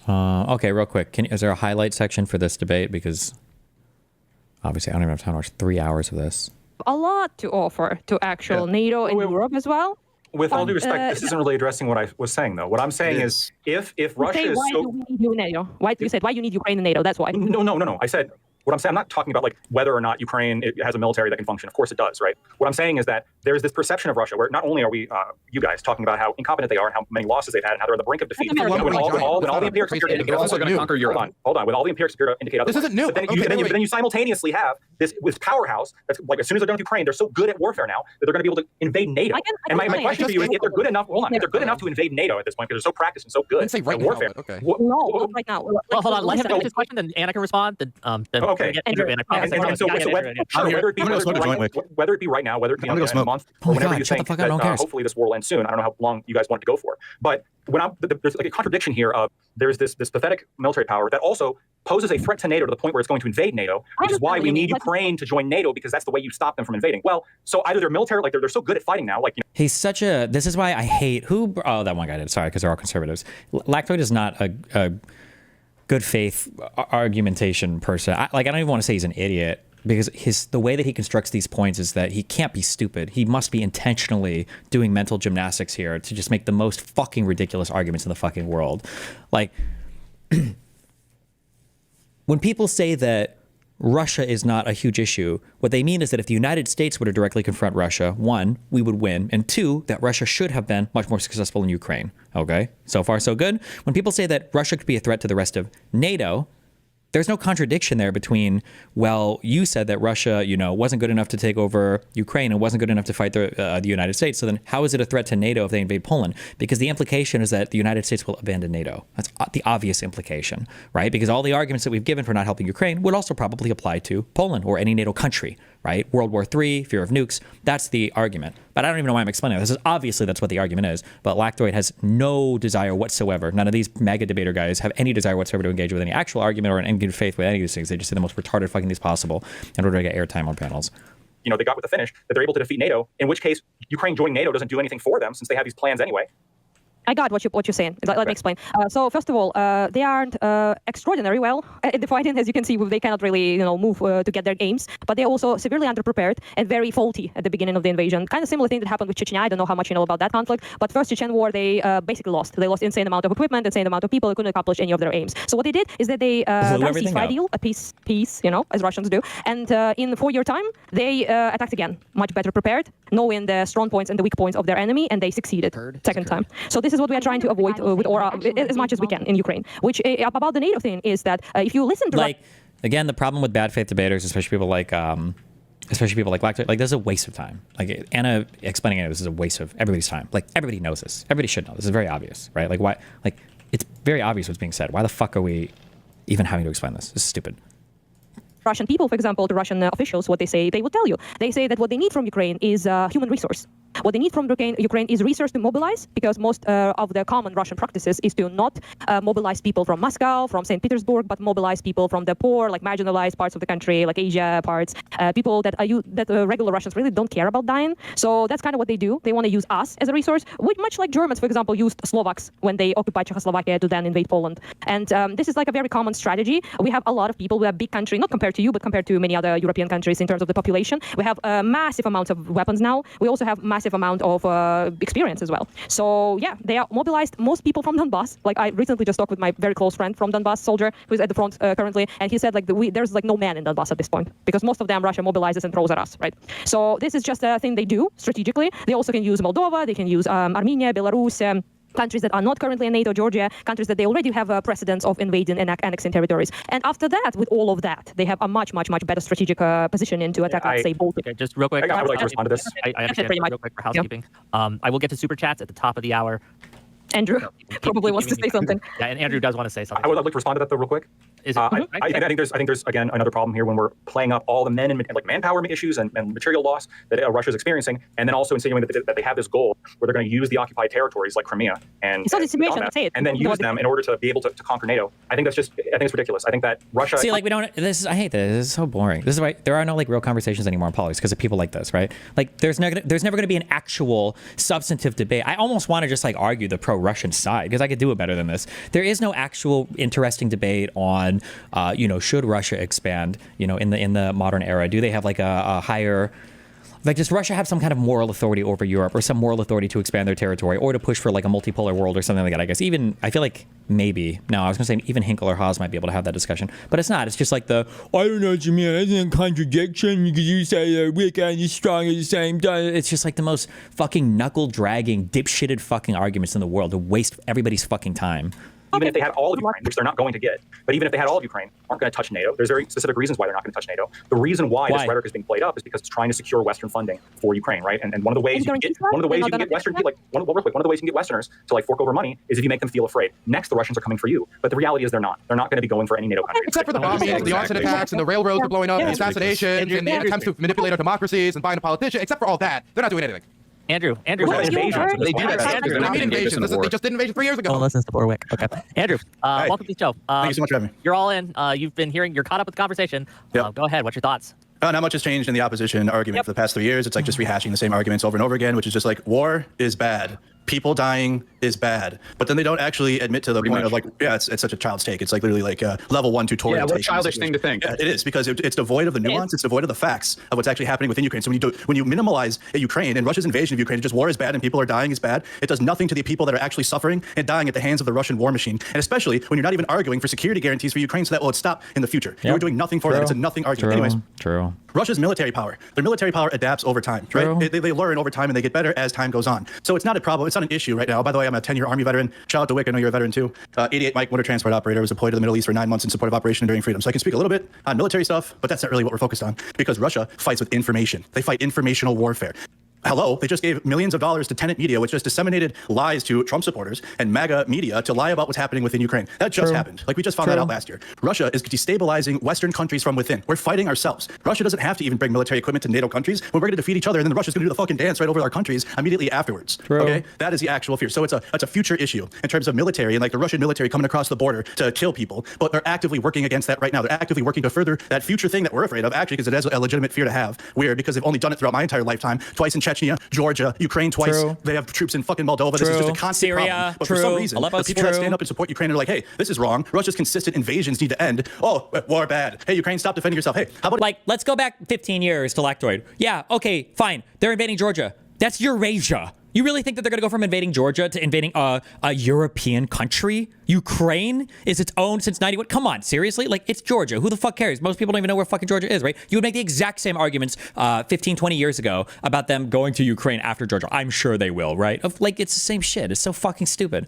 Okay, real quick. Is there a highlight section for this debate? Because obviously I don't even have time to watch 3 hours of this. A lot to offer to actual NATO and Europe as well. With all due respect, this isn't really addressing what I was saying, though. What I'm saying is, if Russia is why do we need you in NATO? Why you said why you need Ukraine in NATO? That's why. No. I said what I'm saying. I'm not talking about like whether or not Ukraine has a military that can function. Of course it does, right? What I'm saying is that there's this perception of Russia where not only are we, you guys, talking about how incompetent they are and how many losses they've had and how they're on the brink of defeat. When all the empiric security indicators also going to conquer Europe. Hold on. With all the empiric security indicators, this isn't new. But then you simultaneously have this powerhouse that's like as soon as they're done with Ukraine, they're so good at warfare now that they're going to be able to invade NATO. And my question for you is, if they're good enough, if they're good enough to invade NATO at this point because they're so practiced and so good at warfare. Okay. No, not right now. Well, hold on. Let him finish his question, then Anna can respond. Okay. And so whether it be right now, whether it be in a month, or whenever you think that hopefully this war will end soon. I don't know how long you guys want to go for, but there's like a contradiction here of there's this pathetic military power that also poses a threat to NATO to the point where it's going to invade NATO, which is why we need Ukraine to join NATO, because that's the way you stop them from invading. Well, so either they're military, like they're so good at fighting now, like he's such a. This is why I hate that one guy did. Sorry, because they're all conservatives. Lactoid is not a good faith argumentation person. I don't even want to say he's an idiot, because the way that he constructs these points is that he can't be stupid. He must be intentionally doing mental gymnastics here to just make the most fucking ridiculous arguments in the fucking world. Like, when people say that Russia is not a huge issue, what they mean is that if the United States were to directly confront Russia, one, we would win, and two, that Russia should have been much more successful in Ukraine. Okay? So far, so good. When people say that Russia could be a threat to the rest of NATO, there's no contradiction there between, well, you said that Russia, wasn't good enough to take over Ukraine and wasn't good enough to fight the United States. So then how is it a threat to NATO if they invade Poland? Because the implication is that the United States will abandon NATO. That's the obvious implication, right? Because all the arguments that we've given for not helping Ukraine would also probably apply to Poland or any NATO country, right? World War III, fear of nukes. That's the argument. But I don't even know why I'm explaining this. Obviously, that's what the argument is. But Lactoid has no desire whatsoever. None of these mega debater guys have any desire whatsoever to engage with any actual argument or in good faith with any of these things. They just say the most retarded fucking things possible in order to get airtime on panels. They got with the finish that they're able to defeat NATO, in which case Ukraine joining NATO doesn't do anything for them since they have these plans anyway. I got what you're saying. Let me explain. So first of all, they aren't extraordinary well at the fighting. As you can see, they cannot really move to get their aims. But they're also severely underprepared and very faulty at the beginning of the invasion. Kind of similar thing that happened with Chechnya. I don't know how much you know about that conflict. But first Chechen war, they basically lost. They lost insane amount of equipment, insane amount of people. They couldn't accomplish any of their aims. So what they did is that they done a ceasefire deal, a peace, as Russians do. And in 4 year time, they attacked again, much better prepared, knowing the strong points and the weak points of their enemy, and they succeeded second time. So this is what we are trying to avoid with as much as we can in Ukraine. Which about the NATO thing is that if you listen to again, the problem with bad faith debaters, especially people like Lactoid, this is a waste of time. Like Anna explaining it, this is a waste of everybody's time. Like everybody knows this. Everybody should know. This is very obvious, right? Like why? Like it's very obvious what's being said. Why the fuck are we even having to explain this? This is stupid. Russian people, for example, the Russian officials, what they say, they will tell you. They say that what they need from Ukraine is human resource. What they need from Ukraine is resource to mobilize, because most of the common Russian practices is to not mobilize people from Moscow, from St. Petersburg, but mobilize people from the poor, like marginalized parts of the country, like Asia parts, people that regular Russians really don't care about dying. So that's kind of what they do. They want to use us as a resource, which much like Germans, for example, used Slovaks when they occupied Czechoslovakia to then invade Poland. And this is like a very common strategy. We have a lot of people. We have a big country, not compared to you, but compared to many other European countries in terms of the population. We have massive amounts of weapons now. We also have massive amount of experience as well. So yeah, they are mobilized. Most people from Donbas, like I recently just talked with my very close friend from Donbas, soldier who's at the front currently, and he said like there's like no man in Donbas at this point, because most of them Russia mobilizes and throws at us, right? So this is just a thing they do strategically. They also can use Moldova, they can use Armenia, Belarus, countries that are not currently in NATO, Georgia, countries that they already have precedents of invading and annexing territories. And after that, with all of that, they have a much better strategic position into attack, let's say, Baltic. Okay, just real quick. I would like to respond to this. I understand, pretty much. Real quick for housekeeping. I will get to super chats at the top of the hour. Andrew probably wants to say something. Yeah, and Andrew does want to say something. I would like to respond to that though, real quick. Is it, I think there's again another problem here when we're playing up all the men and like manpower issues and material loss that Russia is experiencing, and then also insinuating that they have this goal where they're going to use the occupied territories like Crimea and then use them in order to be able to conquer NATO. I think it's ridiculous. I think that Russia. See, like we don't. I hate this. This is so boring. This is why there are no like real conversations anymore in politics because of people like this, right? Like there's never going to be an actual substantive debate. I almost want to just like argue the pro Russian side because I could do it better than this. There is no actual interesting debate on, should Russia expand, in the modern era? Do they have like a higher, like, does Russia have some kind of moral authority over Europe or some moral authority to expand their territory or to push for like a multipolar world or something like that? I guess even, I feel like maybe, no, I was gonna say even Hinkle or Haas might be able to have that discussion, but it's not. It's just like I don't know what you mean. Isn't a contradiction because you say they're weak and you're strong at the same time. It's just like the most fucking knuckle dragging, dipshitted fucking arguments in the world to waste everybody's fucking time. Even if they had all of Ukraine, which they're not going to get, but even if they had all of Ukraine, aren't going to touch NATO. There's very specific reasons why they're not going to touch NATO. The reason why this rhetoric is being played up is because it's trying to secure Western funding for Ukraine, right? And one of the ways you can get Western, like one of the ways you can get Westerners to like fork over money is if you make them feel afraid. Next, the Russians are coming for you, but the reality is they're not. They're not going to be going for any NATO country. Except for the bombings, the arson attacks, and the railroads are blowing up, and assassinations, and the attempts to manipulate our democracies and bind a politician. Except for all that, they're not doing anything. Andrew, They do that. They did invasions. They just did invasion 3 years ago. No one listens to Borwick. Okay. Andrew, welcome to the show. Thank you so much for having me. You're all in. You've been hearing. You're caught up with the conversation. Yep. Go ahead. What's your thoughts? Not much has changed in the opposition argument for the past 3 years. It's like just rehashing the same arguments over and over again, which is just like war is bad. People dying is bad, but then they don't actually admit to the point of like, it's such a child's take. It's like literally like level 1 tutorial. Yeah, what a childish thing to think. Yeah, it is because it's devoid of the nuance. It's devoid of the facts of what's actually happening within Ukraine. So when you minimalize Ukraine and Russia's invasion of Ukraine, just war is bad and people are dying is bad. It does nothing to the people that are actually suffering and dying at the hands of the Russian war machine. And especially when you're not even arguing for security guarantees for Ukraine so that will stop in the future. You're doing nothing for that. It's a nothing argument. Anyways, Russia's military power. Their military power adapts over time, right? They learn over time and they get better as time goes on. So it's not a problem. It's not an issue right now. By the way, I'm a 10-year Army veteran. Shout out to Wick. I know you're a veteran too. 88 Mike Motor Transport Operator. Was deployed to the Middle East for 9 months in support of Operation Enduring Freedom. So I can speak a little bit on military stuff, but that's not really what we're focused on because Russia fights with information. They fight informational warfare. Hello, they just gave millions of dollars to tenant media, which just disseminated lies to Trump supporters and MAGA media to lie about what's happening within Ukraine. That just happened. Like we just found that out last year. Russia is destabilizing Western countries from within. We're fighting ourselves. Russia doesn't have to even bring military equipment to NATO countries when we're going to defeat each other, and then Russia's going to do the fucking dance right over our countries immediately afterwards. Okay, that is the actual fear. So it's a future issue in terms of military and like the Russian military coming across the border to kill people, but they're actively working against that right now. They're actively working to further that future thing that we're afraid of, actually, because it is a legitimate fear to have. Weird, because they've only done it throughout my entire lifetime, twice in Chechnya, Georgia, Ukraine twice. They have troops in fucking Moldova. This is just a constant problem. But for some reason, the people that stand up and support Ukraine are like, hey, this is wrong. Russia's consistent invasions need to end. Oh, war bad. Hey, Ukraine, stop defending yourself. Hey, how about like, let's go back 15 years to Lactoid. Yeah, okay, fine. They're invading Georgia. That's Eurasia. You really think that they're going to go from invading Georgia to invading a European country? Ukraine is its own since 91. Come on, seriously? Like, it's Georgia. Who the fuck cares? Most people don't even know where fucking Georgia is, right? You would make the exact same arguments 15, 20 years ago about them going to Ukraine after Georgia. I'm sure they will, right? Like, it's the same shit. It's so fucking stupid.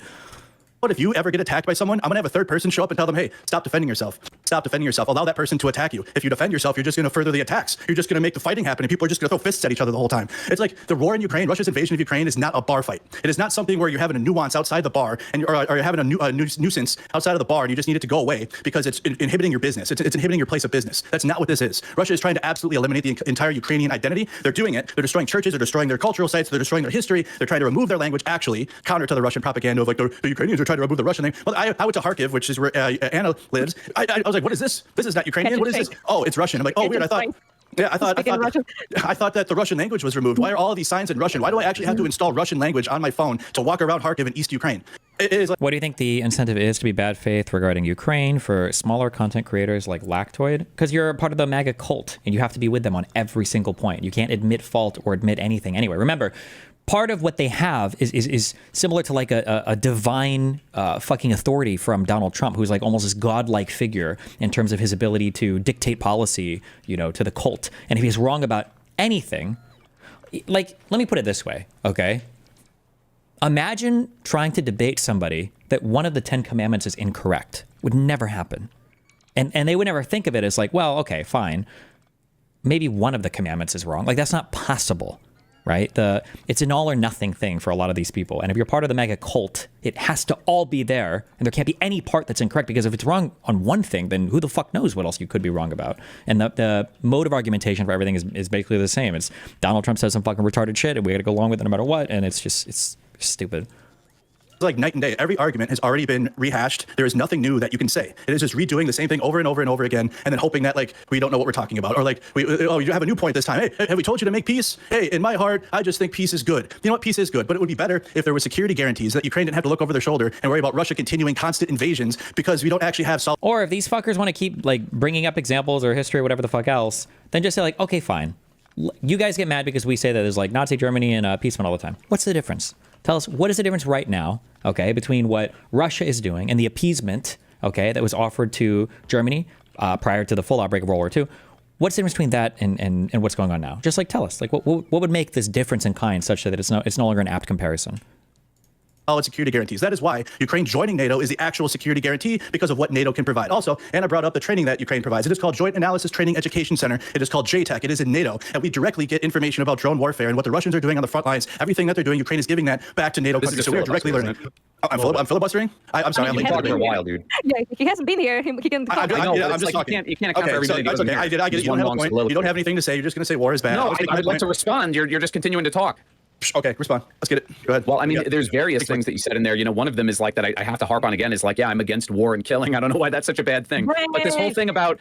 But if you ever get attacked by someone, I'm going to have a third person show up and tell them, hey, stop defending yourself. Stop defending yourself. Allow that person to attack you. If you defend yourself, you're just going to further the attacks. You're just going to make the fighting happen, and people are just going to throw fists at each other the whole time. It's like the war in Ukraine, Russia's invasion of Ukraine is not a bar fight. It is not something where you're having a nuance outside the bar and or you're having a nuisance outside of the bar and you just need it to go away because it's inhibiting your business. It's inhibiting your place of business. That's not what this is. Russia is trying to absolutely eliminate the entire Ukrainian identity. They're doing it. They're destroying churches. They're destroying their cultural sites. They're destroying their history. They're trying to remove their language, actually, counter to the Russian propaganda of like the Ukrainians are trying to remove the Russian name. Well, I went to Kharkiv, which is where Anna lives. I was like, what is this? This is not Ukrainian. What is this? Oh, it's Russian. I'm like, oh, weird. I thought that the Russian language was removed. Why are all of these signs in Russian? Why do I actually have to install Russian language on my phone to walk around Kharkiv in East Ukraine? It is like, what do you think the incentive is to be bad faith regarding Ukraine for smaller content creators like Lactoid? Because you're part of the MAGA cult and you have to be with them on every single point. You can't admit fault or admit anything anyway. Remember, part of what they have is similar to like a divine fucking authority from Donald Trump, who's like almost this godlike figure in terms of his ability to dictate policy, to the cult. And if he's wrong about anything, like, let me put it this way, okay? Imagine trying to debate somebody that one of the 10 commandments is incorrect. Would never happen. And they would never think of it as like, well, okay, fine. Maybe one of the commandments is wrong. Like, that's not possible. Right? It's an all or nothing thing for a lot of these people. And if you're part of the mega cult, it has to all be there. And there can't be any part that's incorrect, because if it's wrong on one thing, then who the fuck knows what else you could be wrong about? And the mode of argumentation for everything is basically the same. It's Donald Trump says some fucking retarded shit and we got to go along with it no matter what. And it's stupid. like night and day. Every argument has already been rehashed. There is nothing new that you can say. It is just redoing the same thing over and over and over again, and then hoping that like we don't know what we're talking about, or like oh, you have a new point this time. Hey, have we told you to make peace? Hey, in my heart, I just think peace is good. You know what? Peace is good, but it would be better if there were security guarantees that Ukraine didn't have to look over their shoulder and worry about Russia continuing constant invasions because we don't actually have solid. Or if these fuckers want to keep like bringing up examples or history or whatever the fuck else, then just say like, okay, fine. You guys get mad because we say that there's like Nazi Germany and peacemen all the time. What's the difference? Tell us, what is the difference right now, okay, between what Russia is doing and the appeasement, okay, that was offered to Germany prior to the full outbreak of World War II? What's the difference between that and what's going on now? Just like tell us, like what would make this difference in kind such that it's no longer an apt comparison? Solid security guarantees. That is why Ukraine joining NATO is the actual security guarantee because of what NATO can provide. Also, Anna brought up the training that Ukraine provides. It is called Joint Analysis Training Education Center. It is called JTAC. It is in NATO. And we directly get information about drone warfare and what the Russians are doing on the front lines. Everything that they're doing, Ukraine is giving that back to NATO countries. So we are directly learning. I'm filibustering? I'm sorry. I'm been talking for a while, dude. Yeah, he hasn't been here. He can talk. I'm just talking. You can't account for everything that goes in there. I get it. You don't have a point. You don't have anything to say. You're just going to say war is bad. No, I'd like to respond. You're just continuing to talk. Okay, respond. Let's get it. Go ahead. Well, I mean, there's various things that you said in there. You know, one of them is like that I have to harp on again is like, yeah, I'm against war and killing. I don't know why that's such a bad thing. But this whole thing about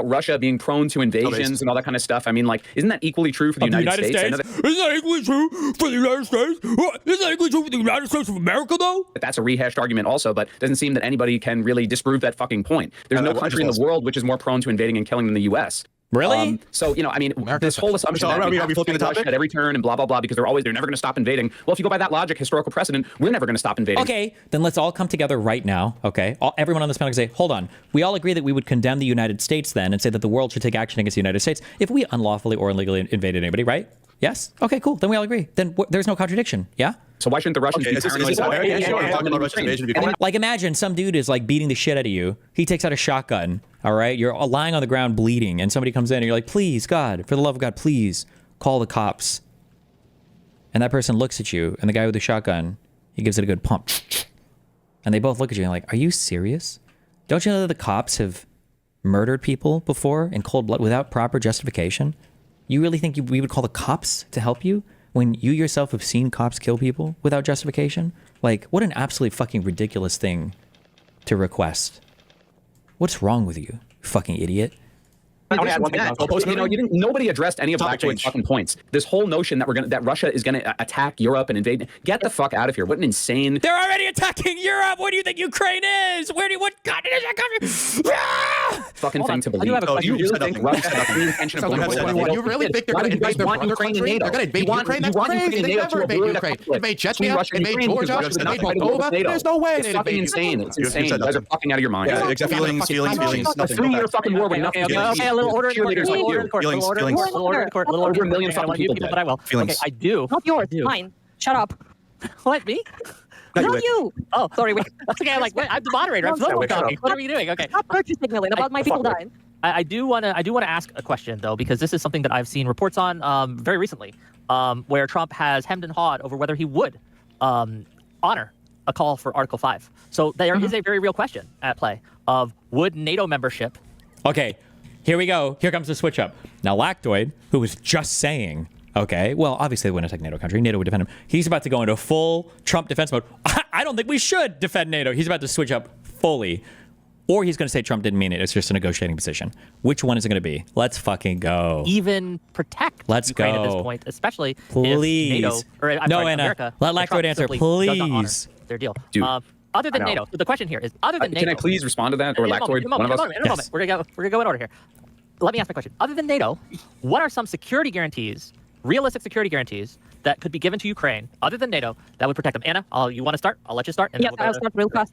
Russia being prone to invasions and all that kind of stuff. I mean, like, isn't that equally true for the United States? Isn't that equally true for the United States? Isn't that equally true for the United States of America, though? That's a rehashed argument also, but it doesn't seem that anybody can really disprove that fucking point. There's no country in the world which is more prone to invading and killing than the U.S. Really? So, you know, I mean, this whole assumption that we have to fight Russia at every turn and blah, blah, blah, because they're never going to stop invading. Well, if you go by that logic, historical precedent, we're never going to stop invading. Okay, then let's all come together right now, okay? Everyone on this panel can say, hold on. We all agree that we would condemn the United States then and say that the world should take action against the United States if we unlawfully or illegally invaded anybody, right? Yes? Okay, cool. Then we all agree. Then there's no contradiction, yeah? So why shouldn't the Russians be paranoid? Like imagine some dude is like beating the shit out of you. He takes out a shotgun, all right? You're lying on the ground bleeding and somebody comes in and you're like, please, God, for the love of God, please call the cops. And that person looks at you and the guy with the shotgun, he gives it a good pump. And they both look at you and like, are you serious? Don't you know that the cops have murdered people before in cold blood without proper justification? You really think we would call the cops to help you when you yourself have seen cops kill people without justification? Like, what an absolutely fucking ridiculous thing to request. What's wrong with you fucking idiot? Nobody addressed any of Blackjoy's fucking points. This whole notion that Russia is gonna attack Europe and invade. Get the fuck out of here! What an insane! They're already attacking Europe. What do you think Ukraine is? What continent is that country? Fucking thing to believe. I do have a question. You really think Russia has any intention of You really think they're going to invade their brother country? They're going to invade Ukraine? That's crazy. They never invade Ukraine. Invade Chechnya, invade Georgia, invade Moldova. There's no way they'd invade insane. It's insane. You guys are fucking out of your mind. Yeah, feelings, nothing. 3-year fucking war with nothing. Okay, a little order in the court. A little over a million fucking people dead. But I will. Okay, I do. Not yours. Mine. Shut up. What, me? Not you. Oh, sorry. Wait. Okay, I'm like, wait, I'm the moderator. I'm supposed to be talking. What are we doing? Okay. Stop purchase signaling about my people dying. I do want to ask a question though, because this is something that I've seen reports on very recently, where Trump has hemmed and hawed over whether he would honor a call for Article 5. So there is a very real question at play of would NATO membership. Okay, here we go. Here comes the switch up. Now, Lactoid, who was just saying, okay, well, obviously they wouldn't attack NATO country. NATO would defend him. He's about to go into full Trump defense mode. I don't think we should defend NATO. He's about to switch up fully. Or he's going to say Trump didn't mean it. It's just a negotiating position. Which one is it going to be? Let's fucking go. Even protect Ukraine at this point, especially please. if NATO, or America, let Lactoid answer, please. Their deal. Other than NATO, so the question here is, other than NATO... Can I please respond to that? Or Lactoid? In a moment. We're going to go in order here. Let me ask my question. Other than NATO, what are some security guarantees, realistic security guarantees, that could be given to Ukraine, other than NATO, that would protect them? Anna, you want to start? I'll let you start. And yes, I'll start real fast.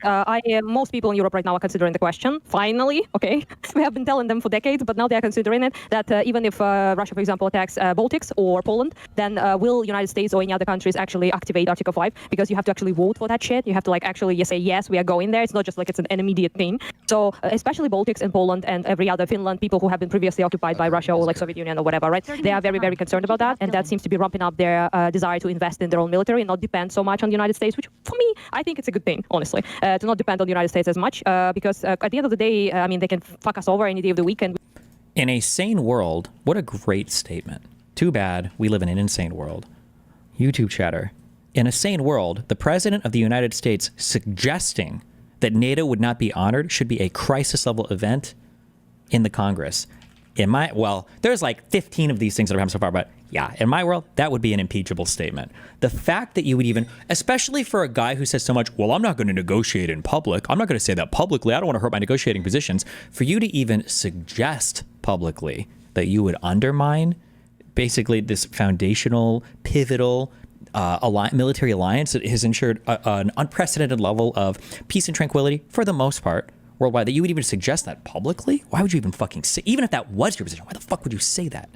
Most people in Europe right now are considering the question. Finally, okay, we have been telling them for decades, but now they are considering it, that even if Russia, for example, attacks Baltics or Poland, then will United States or any other countries actually activate Article 5? Because you have to actually vote for that shit. You have to actually say, yes, we are going there. It's not just like it's an immediate thing. So especially Baltics and Poland and every other Finland, people who have been previously occupied by Russia or Soviet Union or whatever, right? They are very, very concerned about that. And that seems to be ramping up their desire to invest in their own military and not depend so much on the United States, which for me, I think it's a good thing, honestly, to not depend on the United States as much, because at the end of the day, I mean, they can fuck us over any day of the week. And in a sane world, what a great statement. Too bad we live in an insane world. YouTube chatter. in a sane world, the president of the United States suggesting that NATO would not be honored should be a crisis level event in the Congress. Well, there's like 15 of these things that have happened so far, but yeah, in my world, that would be an impeachable statement. The fact that you would even, especially for a guy who says so much, well, I'm not going to negotiate in public. I'm not going to say that publicly. I don't want to hurt my negotiating positions. For you to even suggest publicly that you would undermine basically this foundational, pivotal military alliance that has ensured an unprecedented level of peace and tranquility for the most part worldwide, that you would even suggest that publicly? Why would you even fucking say, even if that was your position, why the fuck would you say that?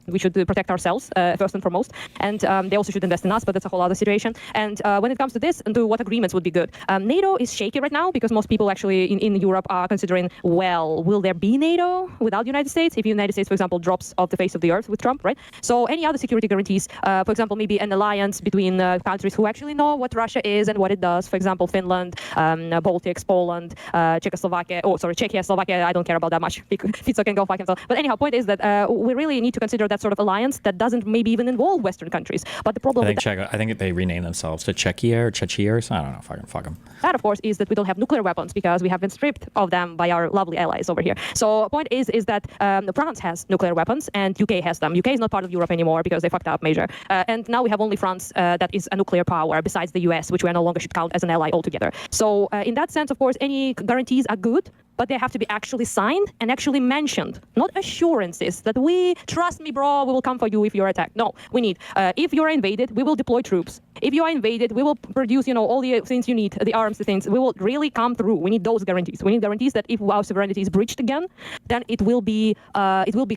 We should protect ourselves first and foremost, and they also should invest in us, but that's a whole other situation. And when it comes to this, and to what agreements would be good, NATO is shaky right now because most people actually in Europe are considering, well, will there be NATO without the United States if the United States, for example, drops off the face of the earth with Trump, right? So any other security guarantees, for example, maybe an alliance between countries who actually know what Russia is and what it does, for example, Finland, Baltics, Poland, Czechia, Slovakia, I don't care about that much. Fico can go fuck himself. But anyhow, point is that we really need to consider that sort of alliance that doesn't maybe even involve Western countries. But the problem I think they renamed themselves to Czechia or Chechiers. I don't know. Fuck them. That, of course, is that we don't have nuclear weapons because we have been stripped of them by our lovely allies over here. So the point is that France has nuclear weapons and UK has them. UK is not part of Europe anymore because they fucked up major. And now we have only France that is a nuclear power besides the US, which we no longer should count as an ally altogether. So in that sense, of course, any guarantees are good, but they have to be actually signed and actually mentioned, not assurances that we, trust me, bro, we will come for you if you're attacked. No, we need, if you're invaded, we will deploy troops. If you are invaded, we will produce, all the things you need, the arms, the things. We will really come through. We need those guarantees. We need guarantees that if our sovereignty is breached again, then it will be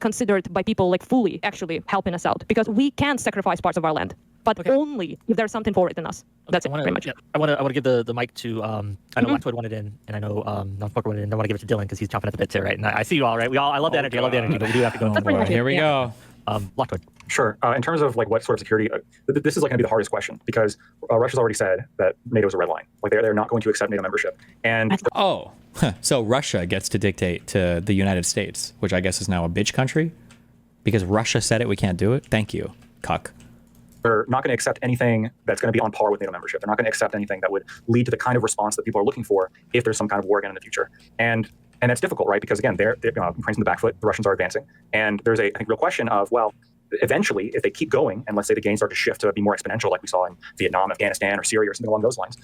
considered by people like fully actually helping us out, because we can sacrifice parts of our land, but only if there's something for it in us. That's it, pretty much. Yeah, I want to give the mic to, I know Lactoid wanted in, and I know Non-Smoker wanted in. I want to give it to Dylan because he's chomping at the bit too, right? And I see you all, right? I love the energy. I love the energy, but we do have to go on. Here we go. Lactoid. Sure. In terms of like what sort of security, this is like going to be the hardest question because Russia's already said that NATO is a red line. Like they're not going to accept NATO membership. And so Russia gets to dictate to the United States, which I guess is now a bitch country, because Russia said it. We can't do it. Thank you, cuck. They're not going to accept anything that's going to be on par with NATO membership. They're not going to accept anything that would lead to the kind of response that people are looking for if there's some kind of war again in the future. And that's difficult, right? Because again, they're Ukraine's in the back foot. The Russians are advancing, and there's I think real question of, well, eventually, if they keep going, and let's say the gains start to shift to be more exponential, like we saw in Vietnam, Afghanistan, or Syria, or something along those lines,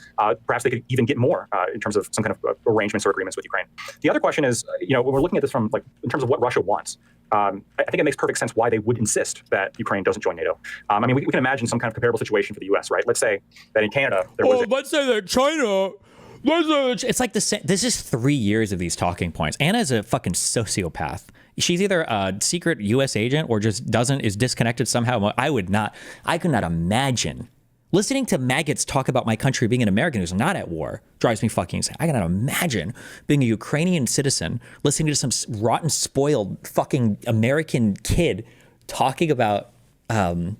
perhaps they could even get more in terms of some kind of arrangements or agreements with Ukraine. The other question is, when we're looking at this from in terms of what Russia wants, I think it makes perfect sense why they would insist that Ukraine doesn't join NATO. We can imagine some kind of comparable situation for the U.S., right? Let's say that in Canada there was. Let's say that China. It's like this is 3 years of these talking points. Anna's a fucking sociopath. She's either a secret U.S. agent or just is disconnected somehow. I could not imagine listening to maggots talk about my country being an American who's not at war. Drives me fucking insane. I cannot imagine being a Ukrainian citizen, listening to some rotten, spoiled fucking American kid talking about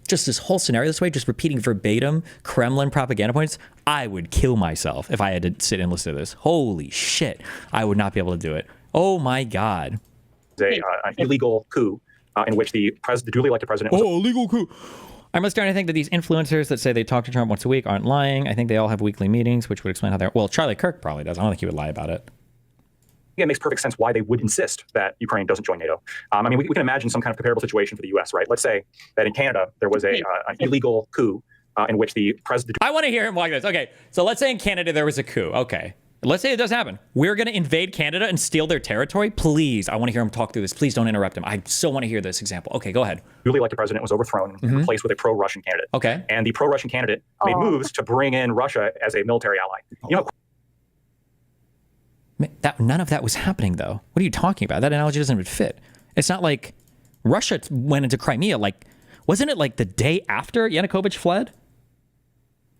just this whole scenario this way, just repeating verbatim Kremlin propaganda points. I would kill myself if I had to sit and listen to this. Holy shit. I would not be able to do it. Oh my God. An illegal coup in which the duly elected president was illegal coup. I'm just starting to think that these influencers that say they talk to Trump once a week aren't lying. I think they all have weekly meetings, which would explain how they're... Well, Charlie Kirk probably does. I don't think he would lie about it. It makes perfect sense why they would insist that Ukraine doesn't join NATO. We can imagine some kind of comparable situation for the U.S., right? Let's say that in Canada there was an illegal coup in which the president... I want to hear him like this. Okay, so let's say in Canada there was a coup. Okay. Let's say it does happen. We're going to invade Canada and steal their territory. Please, I want to hear him talk through this. Please don't interrupt him. I so want to hear this example. Okay, go ahead. Duly elected president was overthrown and replaced with a pro-Russian candidate. Okay. And the pro-Russian candidate made moves to bring in Russia as a military ally. None of that was happening, though. What are you talking about? That analogy doesn't even fit. It's not like Russia went into Crimea. Wasn't it like the day after Yanukovych fled?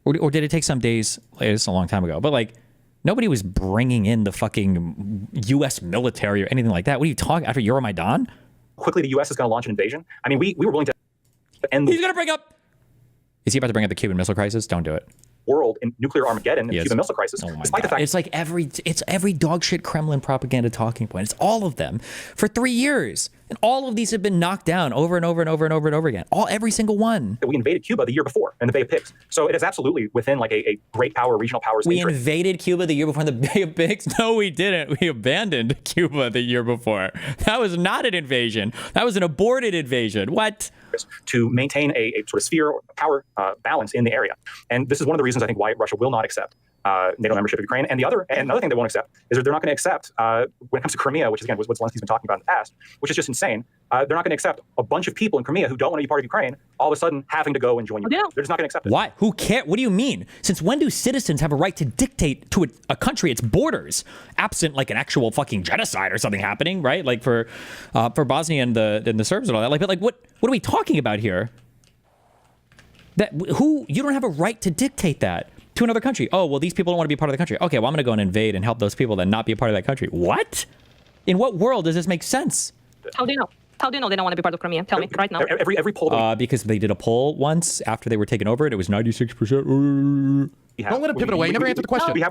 Or did it take some days? It's a long time ago. But nobody was bringing in the fucking U.S. military or anything like that. What are you talking after Euromaidan? Quickly, the U.S. is going to launch an invasion. We were willing to end. He's going to bring up. Is he about to bring up the Cuban Missile Crisis? Don't do it. world in nuclear Armageddon and the Cuban Missile Crisis, despite the fact it's like every dog shit Kremlin propaganda talking point. It's all of them for 3 years. And all of these have been knocked down over and over and over and over and over again. Every single one. That we invaded Cuba the year before in the Bay of Pigs. So it is absolutely within like a great power, regional powers. We invaded Cuba the year before in the Bay of Pigs? No, we didn't. We abandoned Cuba the year before. That was not an invasion. That was an aborted invasion. What? To maintain a sort of sphere or power balance in the area. And this is one of the reasons I think why Russia will not accept NATO membership of Ukraine. And another thing they won't accept is that they're not going to accept, when it comes to Crimea, which is, again, what Zelensky's been talking about in the past, which is just insane. They're not going to accept a bunch of people in Crimea who don't want to be part of Ukraine all of a sudden having to go and join Ukraine. They're just not going to accept it. Why? Who cares? What do you mean? Since when do citizens have a right to dictate to a country its borders, absent like an actual fucking genocide or something happening, right? Like for Bosnia and the Serbs and all that. But what are we talking about here? You don't have a right to dictate that to another country. Oh, well, these people don't want to be part of the country. Okay, well, I'm going to go and invade and help those people then not be a part of that country. What? In what world does this make sense? How do you know? How do you know they don't want to be part of Crimea? Tell me right now. Every poll. Because they did a poll once after they were taken over. It was 96%. Don't let him pivot away. He never answered the question. He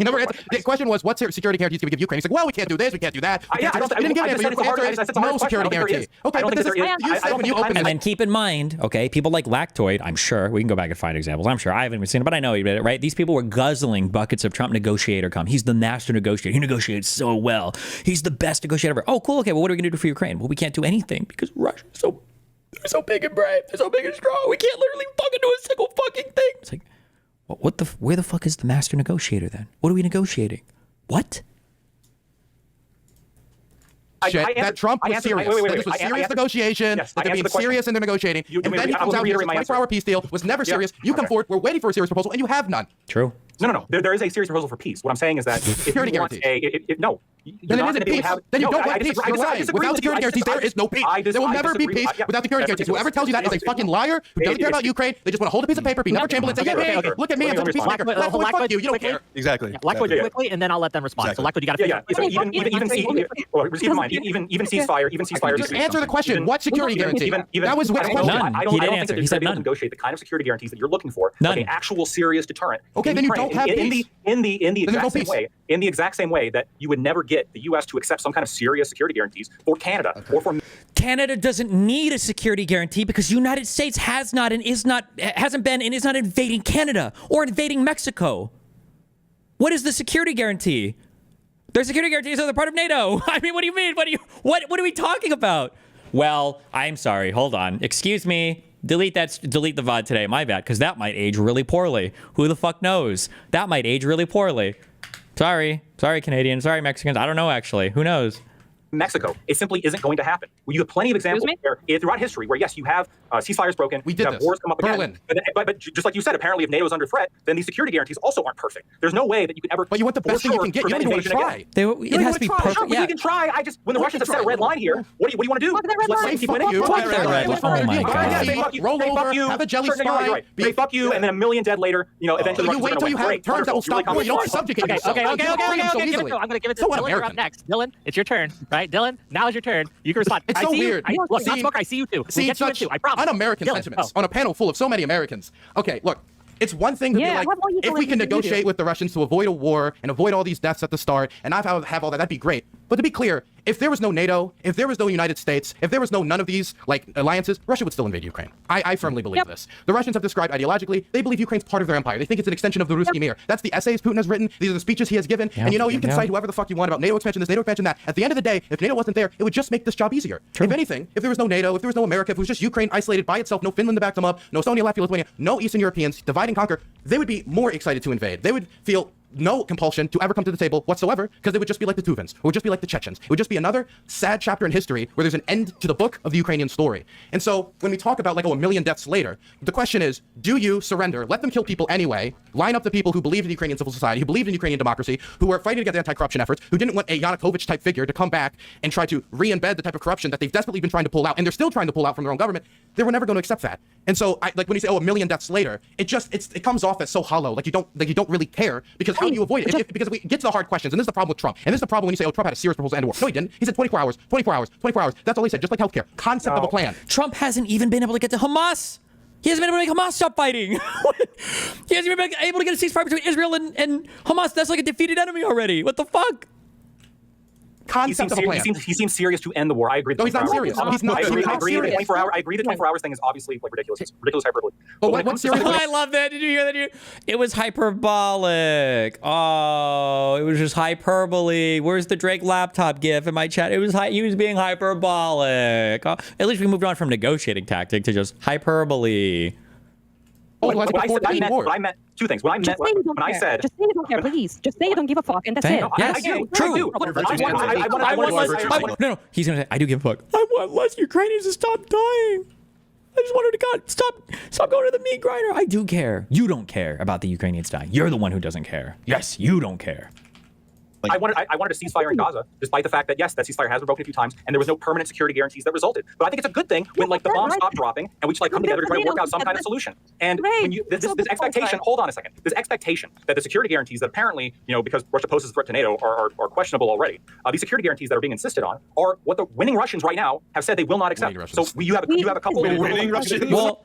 never answered. The question was, what security guarantees can we give Ukraine? He's like, well, we can't do this, we can't do that. He didn't give an answer. No security guarantee. Okay, but this is you said when you open it. And then keep in mind, okay, people like Lactoid, I'm sure, we can go back and find examples. I'm sure I haven't even seen it, but I know he did it, right? These people were guzzling buckets of Trump negotiator cum. He's the master negotiator. He negotiates so well. He's the best negotiator ever. Oh, cool. Okay, well, what are we going to do for Ukraine? Well, we can't do anything because Russia's so big and brave. They're so big and strong. We can't literally fucking do a single fucking thing. It's like, where the fuck is the master negotiator then? What are we negotiating? What? That Trump was serious. That this was serious negotiation. That they're being serious in their negotiating. And then he comes out with a 24-hour peace deal, was never serious. You come forward, we're waiting for a serious proposal, and you have none. True. No. There is a serious proposal for peace. What I'm saying is that security guarantees. No. Then it isn't peace. Then you don't want peace. You're lying. Without security guarantees, there is no peace. There will never be peace without security guarantees. Whoever tells you that is a fucking liar who doesn't care about Ukraine. They just want to hold a piece of paper, be Never Chamberlain, say, yeah, look at me, I'm such a peacemaker. Fuck you. You don't care. Exactly. Lackward quickly, and then I'll let them respond. So Lackward, you got to even ceasefire. Just answer the question. What security guarantee? That was what the question. None. He didn't answer. He said none. Negotiate the kind of security guarantees that you're looking for. None. An actual serious deterrent. Okay, then you don't have peace. In the exact same way that you would never get the U.S. to accept some kind of serious security guarantees for Canada or for Canada doesn't need a security guarantee because the United States hasn't been and is not invading Canada or invading Mexico. What is the security guarantee? Their security guarantees are they're part of NATO. I mean, what do you mean? What are we talking about? Well, I'm sorry. Hold on. Excuse me. Delete the VOD today. My bad, because that might age really poorly. Who the fuck knows? That might age really poorly. Sorry, Canadians. Sorry, Mexicans. I don't know, actually. Who knows? Mexico. It simply isn't going to happen. You have plenty of examples throughout history where, yes, you have ceasefires broken. We did have wars come up again. But just like you said, apparently if NATO is under threat, then these security guarantees also aren't perfect. There's no way that you can ever. But you want the best thing you can get. You don't even want to try. It has to be perfect. Sure, we can try. When the Russians have set a red line here, what do you want to do? Let's keep winning. Roll over. Have a jelly spine. They fuck you, and then a million dead later. Eventually. You wait till you have terms that will stop. You don't subjugate yourself. Okay. I'm going to give it to Dylan. You're up next. Dylan, it's your turn, right? Dylan, now is your turn. You can respond. It's so weird. Look, not smoker, I see you too. See such un-American sentiments on a panel full of so many Americans. Okay, look. It's one thing to be like, if we can negotiate with the Russians to avoid a war and avoid all these deaths at the start, and have all that, that'd be great. But to be clear, if there was no NATO, if there was no United States, if there was none of these alliances, Russia would still invade Ukraine. I firmly believe this. The Russians have described ideologically, they believe Ukraine's part of their empire. They think it's an extension of the Ruski Mir. That's the essays Putin has written. These are the speeches he has given. And you can cite whoever the fuck you want about NATO expansion, this NATO expansion, that. At the end of the day, if NATO wasn't there, it would just make this job easier. True. If anything, if there was no NATO, if there was no America, if it was just Ukraine isolated by itself, no Finland to back them up, no Estonia, Latvia, Lithuania, no Eastern Europeans, divide and conquer, they would be more excited to invade. They would feel no compulsion to ever come to the table whatsoever, because it would just be like the Tuvans, it would just be like the Chechens. It would just be another sad chapter in history where there's an end to the book of the Ukrainian story. And so when we talk about a million deaths later, the question is, do you surrender, let them kill people anyway, line up the people who believed in Ukrainian civil society, who believed in Ukrainian democracy, who were fighting against anti-corruption efforts, who didn't want a Yanukovych type figure to come back and try to re-embed the type of corruption that they've desperately been trying to pull out, and they're still trying to pull out from their own government. They were never going to accept that. And so when you say, a million deaths later, it comes off as so hollow, you don't really care, because how do you avoid it? Because we get to the hard questions, and this is the problem with Trump. And this is the problem when you say, Trump had a serious proposal to end war. No, he didn't. He said 24 hours, 24 hours, 24 hours. That's all he said, just like healthcare. Concept of a plan. Trump hasn't even been able to get to Hamas. He hasn't been able to make Hamas stop fighting. He hasn't been able to get a ceasefire between Israel and Hamas. That's like a defeated enemy already. What the fuck? He seems serious to end the war. I agree. No, he's not serious. He's not serious. I agree. The 24 hours thing is obviously like ridiculous. It's ridiculous hyperbole. But what's serious? I love that. Did you hear that? It was hyperbolic. Oh, it was just hyperbole. Where's the Drake laptop gif in my chat? It was he was being hyperbolic. Oh, at least we moved on from negotiating tactic to just hyperbole. I meant two things. When I said, just say you don't care, please. Just say you don't give a fuck, and that's it. Yes, I do. True. No. He's gonna say, I do give a fuck. I want less Ukrainians to stop dying. I just want her to stop going to the meat grinder. I do care. You don't care about the Ukrainians dying. You're the one who doesn't care. Yes, you don't care. I wanted a ceasefire in Gaza, despite the fact that, yes, that ceasefire has been broken a few times, and there was no permanent security guarantees that resulted. But I think it's a good thing when, like, the bombs stop dropping, and we just, come together to try to work out some kind of solution. And when this expectation, hold on a second, this expectation that the security guarantees that apparently, because Russia poses a threat to NATO are questionable already, these security guarantees that are being insisted on are what the winning Russians right now have said they will not accept. So you have a couple of winning Russians. Well,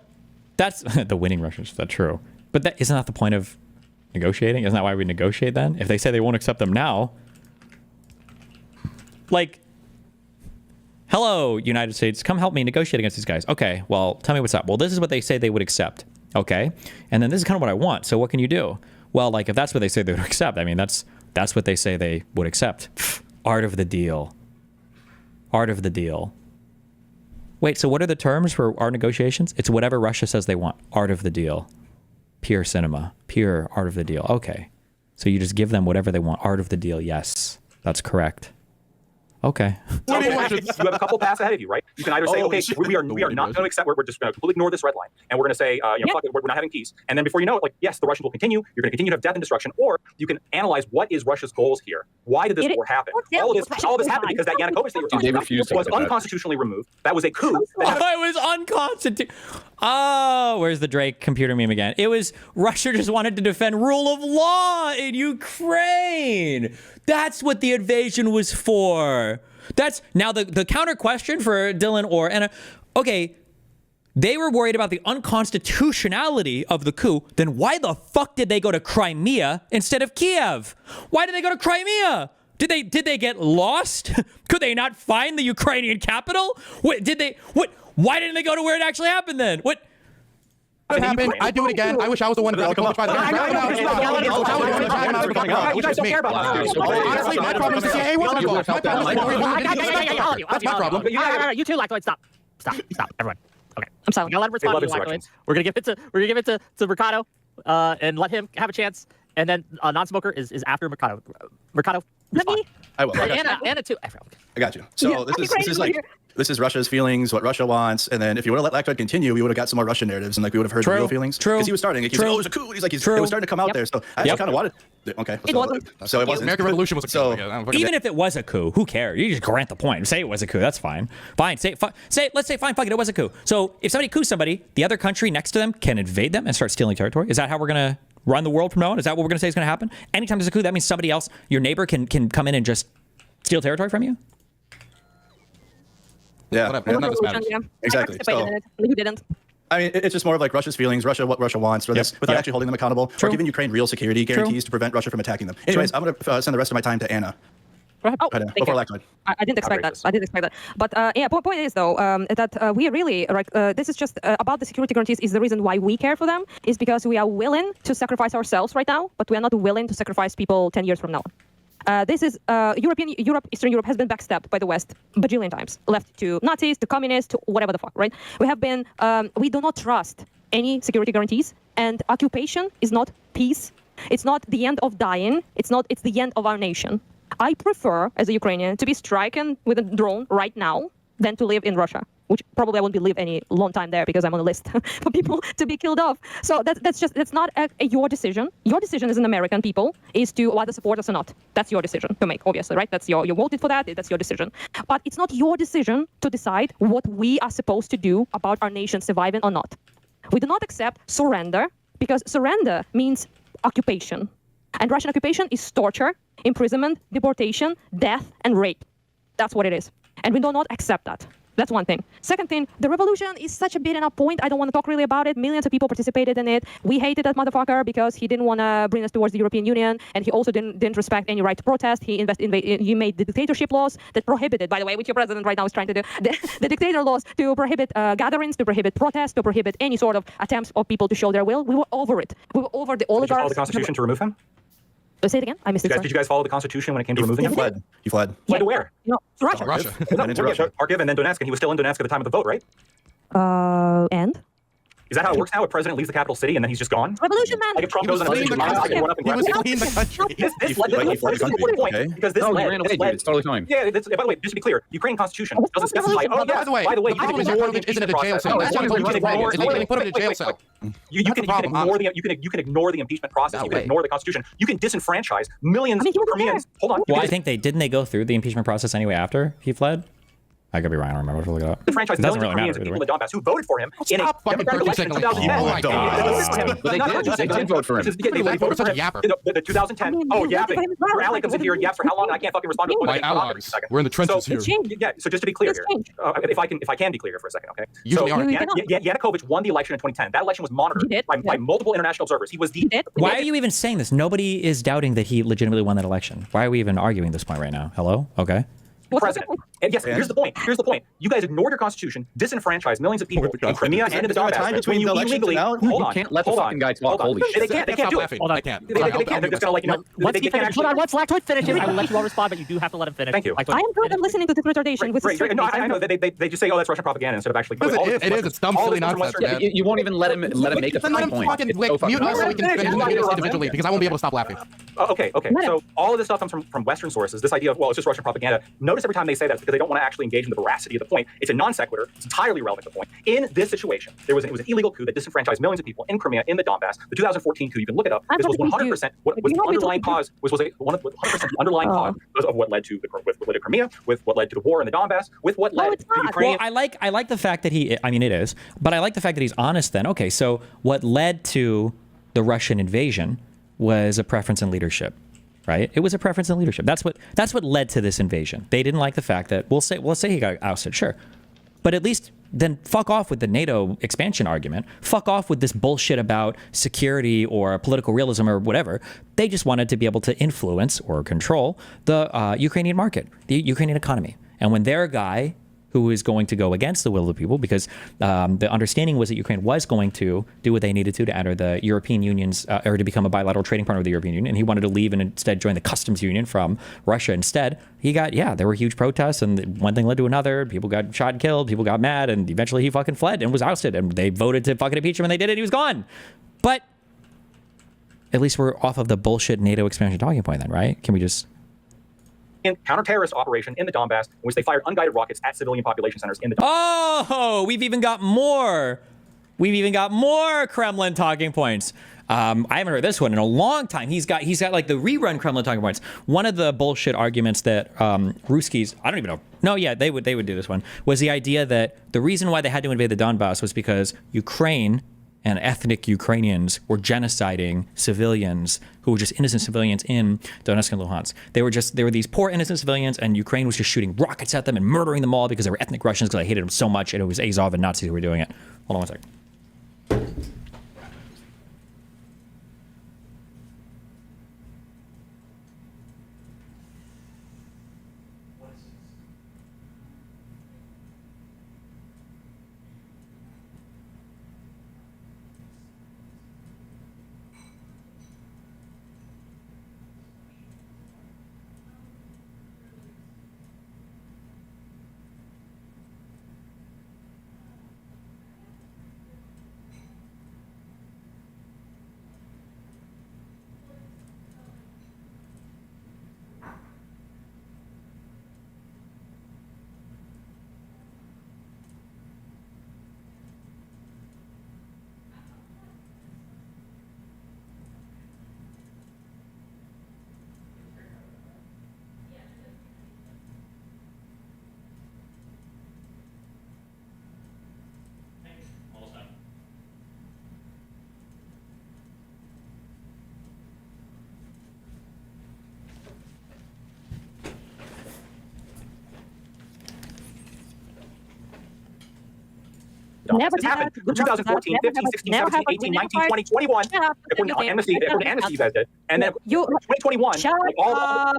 that's the winning Russians. That's true. But isn't that the point of negotiating? Isn't that why we negotiate then? If they say they won't accept them now, like, hello, United States, come help me negotiate against these guys. Okay, well, tell me what's up. Well, this is what they say they would accept. Okay, and then this is kind of what I want. So what can you do? Well, like, if that's what they say they would accept, I mean, that's what they say they would accept. Art of the deal. Art of the deal. Wait, so what are the terms for our negotiations? It's whatever Russia says they want. Art of the deal. Pure cinema. Pure art of the deal. Okay. So you just give them whatever they want. Art of the deal. Yes, that's correct. Okay. So you have a couple paths ahead of you, right? You can either say, okay, we are not going to accept, we're just going to completely ignore this red line, and we're going to say, fuck it, we're not having peace. And then before you know it, like, yes, the Russians will continue. You're going to continue to have death and destruction, or you can analyze what is Russia's goals here. Why did this war happen? All of this happened because that Yanukovych that you were talking about was unconstitutionally removed. That was a coup. It was unconstitutional. Oh, where's the Drake computer meme again? It was Russia just wanted to defend rule of law in Ukraine. That's what the invasion was for. That's now the counter question for Dylan or Anna. Okay, they were worried about the unconstitutionality of the coup. Then why the fuck did they go to Crimea instead of Kiev? Why did they go to Crimea? Did they get lost? Could they not find the Ukrainian capital? Why didn't they go to where it actually happened then? What? It happened. I do it again. I wish I was the one that got by the You guys don't care about this. Honestly, my problem is the CIA wasn't involved. That's my problem. You two lactoids, stop, everyone. Okay, I'm silent. I'll let him respond to you, lactoids. We're gonna give it to Mercado, and let him have a chance. And then non-smoker is after Mercado. Mercado, let me. I will. Anna too. I got you. So this is Russia's feelings, what Russia wants, and then if you would have let Lactoid continue, we would have got some more Russian narratives, and like we would have heard the real feelings. True. Because he was starting. He's like, oh, it was a coup. He's like, it was starting to come out there. So I actually kind of wanted. Okay. It wasn't. So it wasn't. American Revolution was a coup. So even if it was a coup, who cares? You just grant the point. Say it was a coup. That's fine. Fine. Let's say fine. Fuck it. It was a coup. So if somebody coups somebody, the other country next to them can invade them and start stealing territory. Is that how we're gonna run the world from now on? Is that what we're gonna say is gonna happen? Anytime there's a coup, that means somebody else, your neighbor, can come in and just steal territory from you? Yeah, exactly. So, you didn't. I mean, it's just more of like Russia's feelings, what Russia wants, without actually holding them accountable, or giving Ukraine real security guarantees to prevent Russia from attacking them. Anyways, I'm going to send the rest of my time to Anna. Oh, before Lactoid. I didn't expect that. But point is though that we really this is just about the security guarantees is the reason why we care for them is because we are willing to sacrifice ourselves right now, but we are not willing to sacrifice people 10 years from now. This is Eastern Europe has been backstabbed by the West bajillion times, left to Nazis, to communists, to whatever the fuck, right? We have been, we do not trust any security guarantees, and occupation is not peace. It's not the end of dying. It's the end of our nation. I prefer, as a Ukrainian, to be stricken with a drone right now than to live in Russia, which probably I won't be live any long time there because I'm on a list for people to be killed off. So that's not your decision. Your decision as an American people is to either support us or not. That's your decision to make, obviously, right? That's you voted for that. That's your decision. But it's not your decision to decide what we are supposed to do about our nation surviving or not. We do not accept surrender because surrender means occupation. And Russian occupation is torture, imprisonment, deportation, death, and rape. That's what it is. And we do not accept that. That's one thing. Second thing, the revolution is such a beaten up point. I don't want to talk really about it. Millions of people participated in it. We hated that motherfucker because he didn't want to bring us towards the European Union, and he also didn't respect any right to protest. He made the dictatorship laws that prohibited, by the way, which your president right now is trying to do, the dictator laws to prohibit gatherings, to prohibit protests, to prohibit any sort of attempts of people to show their will. We were over it. We were over the oligarchs. Did you follow the Constitution to remove him? Say it again. I missed it. Did you guys follow the Constitution when it came to removing him? He fled. Fled to where? No, Russia. Russia. And into Russia. Kharkiv and then Donetsk, and he was still in Donetsk at the time of the vote, right? And? Is that how it works now? A president leaves the capital city and then he's just gone? Revolution, man. Like if Trump goes on a fleeing the country. He was fleeing the country. This led to the point because this No, he ran away, dude. It's totally fine. Yeah, by the way, just to be clear, Ukrainian constitution doesn't specify. Oh, By the way, you can ignore the isn't it a jail process. cell? That's what they put him in a jail cell. You can ignore the impeachment process. You can ignore the constitution. You can disenfranchise millions of Crimeans. Hold on. Well, I think didn't they go through the impeachment process anyway after he fled? I could be wrong. I don't remember. To look it up. The franchise millions of Koreans and people in the Donbas who voted for him in a democratic election in 2010. They did vote for him. They voted for him. The 2010. Oh, yapping. Your ally comes in here and yaps for how long? I can't fucking respond to it. My allies. We're in the trenches here. Yeah. So just to be clear here, if I can be clear here for a second, okay? Usually so Yanukovych won the election in 2010. That election was monitored by multiple international observers. He was the. Why are you even saying this? Nobody is doubting that he legitimately won that election. Why are we even arguing this point right now? Hello? Okay. President. And yes, here's the point. You guys ignored your constitution, disenfranchised millions of people in Crimea and in the Donbass. When you illegally, hold on, can't let the fucking guy talk. Holy shit! They can't do it. Hold on. They can't. They're just gonna like Once he finishes, hold on. Let's let him finish. I will let you all respond, but you do have to let him finish. Thank you. I am good at listening to this retardation. No, I know they just say, oh, that's Russian propaganda instead of actually. It is. It's dumb, silly nonsense, man. You won't even let him make a point. Mute us so we can finish this individually because I won't be able to stop laughing. Okay. So all of this stuff comes from Western sources. This idea of, well, it's just Russian propaganda. Notice every time they say that, it's because they don't want to actually engage in the veracity of the point. It's a non sequitur. It's entirely relevant to the point. In this situation, it was an illegal coup that disenfranchised millions of people in Crimea, in the Donbass. The 2014 coup, you can look it up. This was 100%. What was the underlying cause? Was 100% the underlying cause of what led to Crimea, with what led to the war in the Donbass, with what led to Ukraine. Well, I like the fact that it is, but I like the fact that he's honest. Then, okay, so what led to the Russian invasion was a preference in leadership. Right? It was a preference in leadership. That's what led to this invasion. They didn't like the fact that let's say he got ousted, sure. But at least then fuck off with the NATO expansion argument. Fuck off with this bullshit about security or political realism or whatever. They just wanted to be able to influence or control the Ukrainian market, the Ukrainian economy. And when their guy who is going to go against the will of the people, because the understanding was that Ukraine was going to do what they needed to enter the European Union's, or to become a bilateral trading partner with the European Union, and he wanted to leave and instead join the customs union from Russia instead. There were huge protests, and one thing led to another. People got shot and killed, people got mad, and eventually he fucking fled and was ousted, and they voted to fucking impeach him, and they did it, he was gone. But at least we're off of the bullshit NATO expansion talking point then, right? Can we just... counter-terrorist operation in the Donbass, in which they fired unguided rockets at civilian population centers in the Donbass. Oh, we've even got more. We've even got more Kremlin talking points. I haven't heard this one in a long time. He's got like the rerun Kremlin talking points. One of the bullshit arguments that Ruskies, I don't even know. No, yeah, they would do this one, was the idea that the reason why they had to invade the Donbass was because Ukraine and ethnic Ukrainians were genociding civilians who were just innocent civilians in Donetsk and Luhansk. They were these poor innocent civilians, and Ukraine was just shooting rockets at them and murdering them all because they were ethnic Russians, because I hated them so much, and it was Azov and Nazis who were doing it. Hold on one second. Donbas. This happened from 2014, 15, 16, 17, 18, 19, 20, 21. According to amnesty, you guys did. And then 2021, like all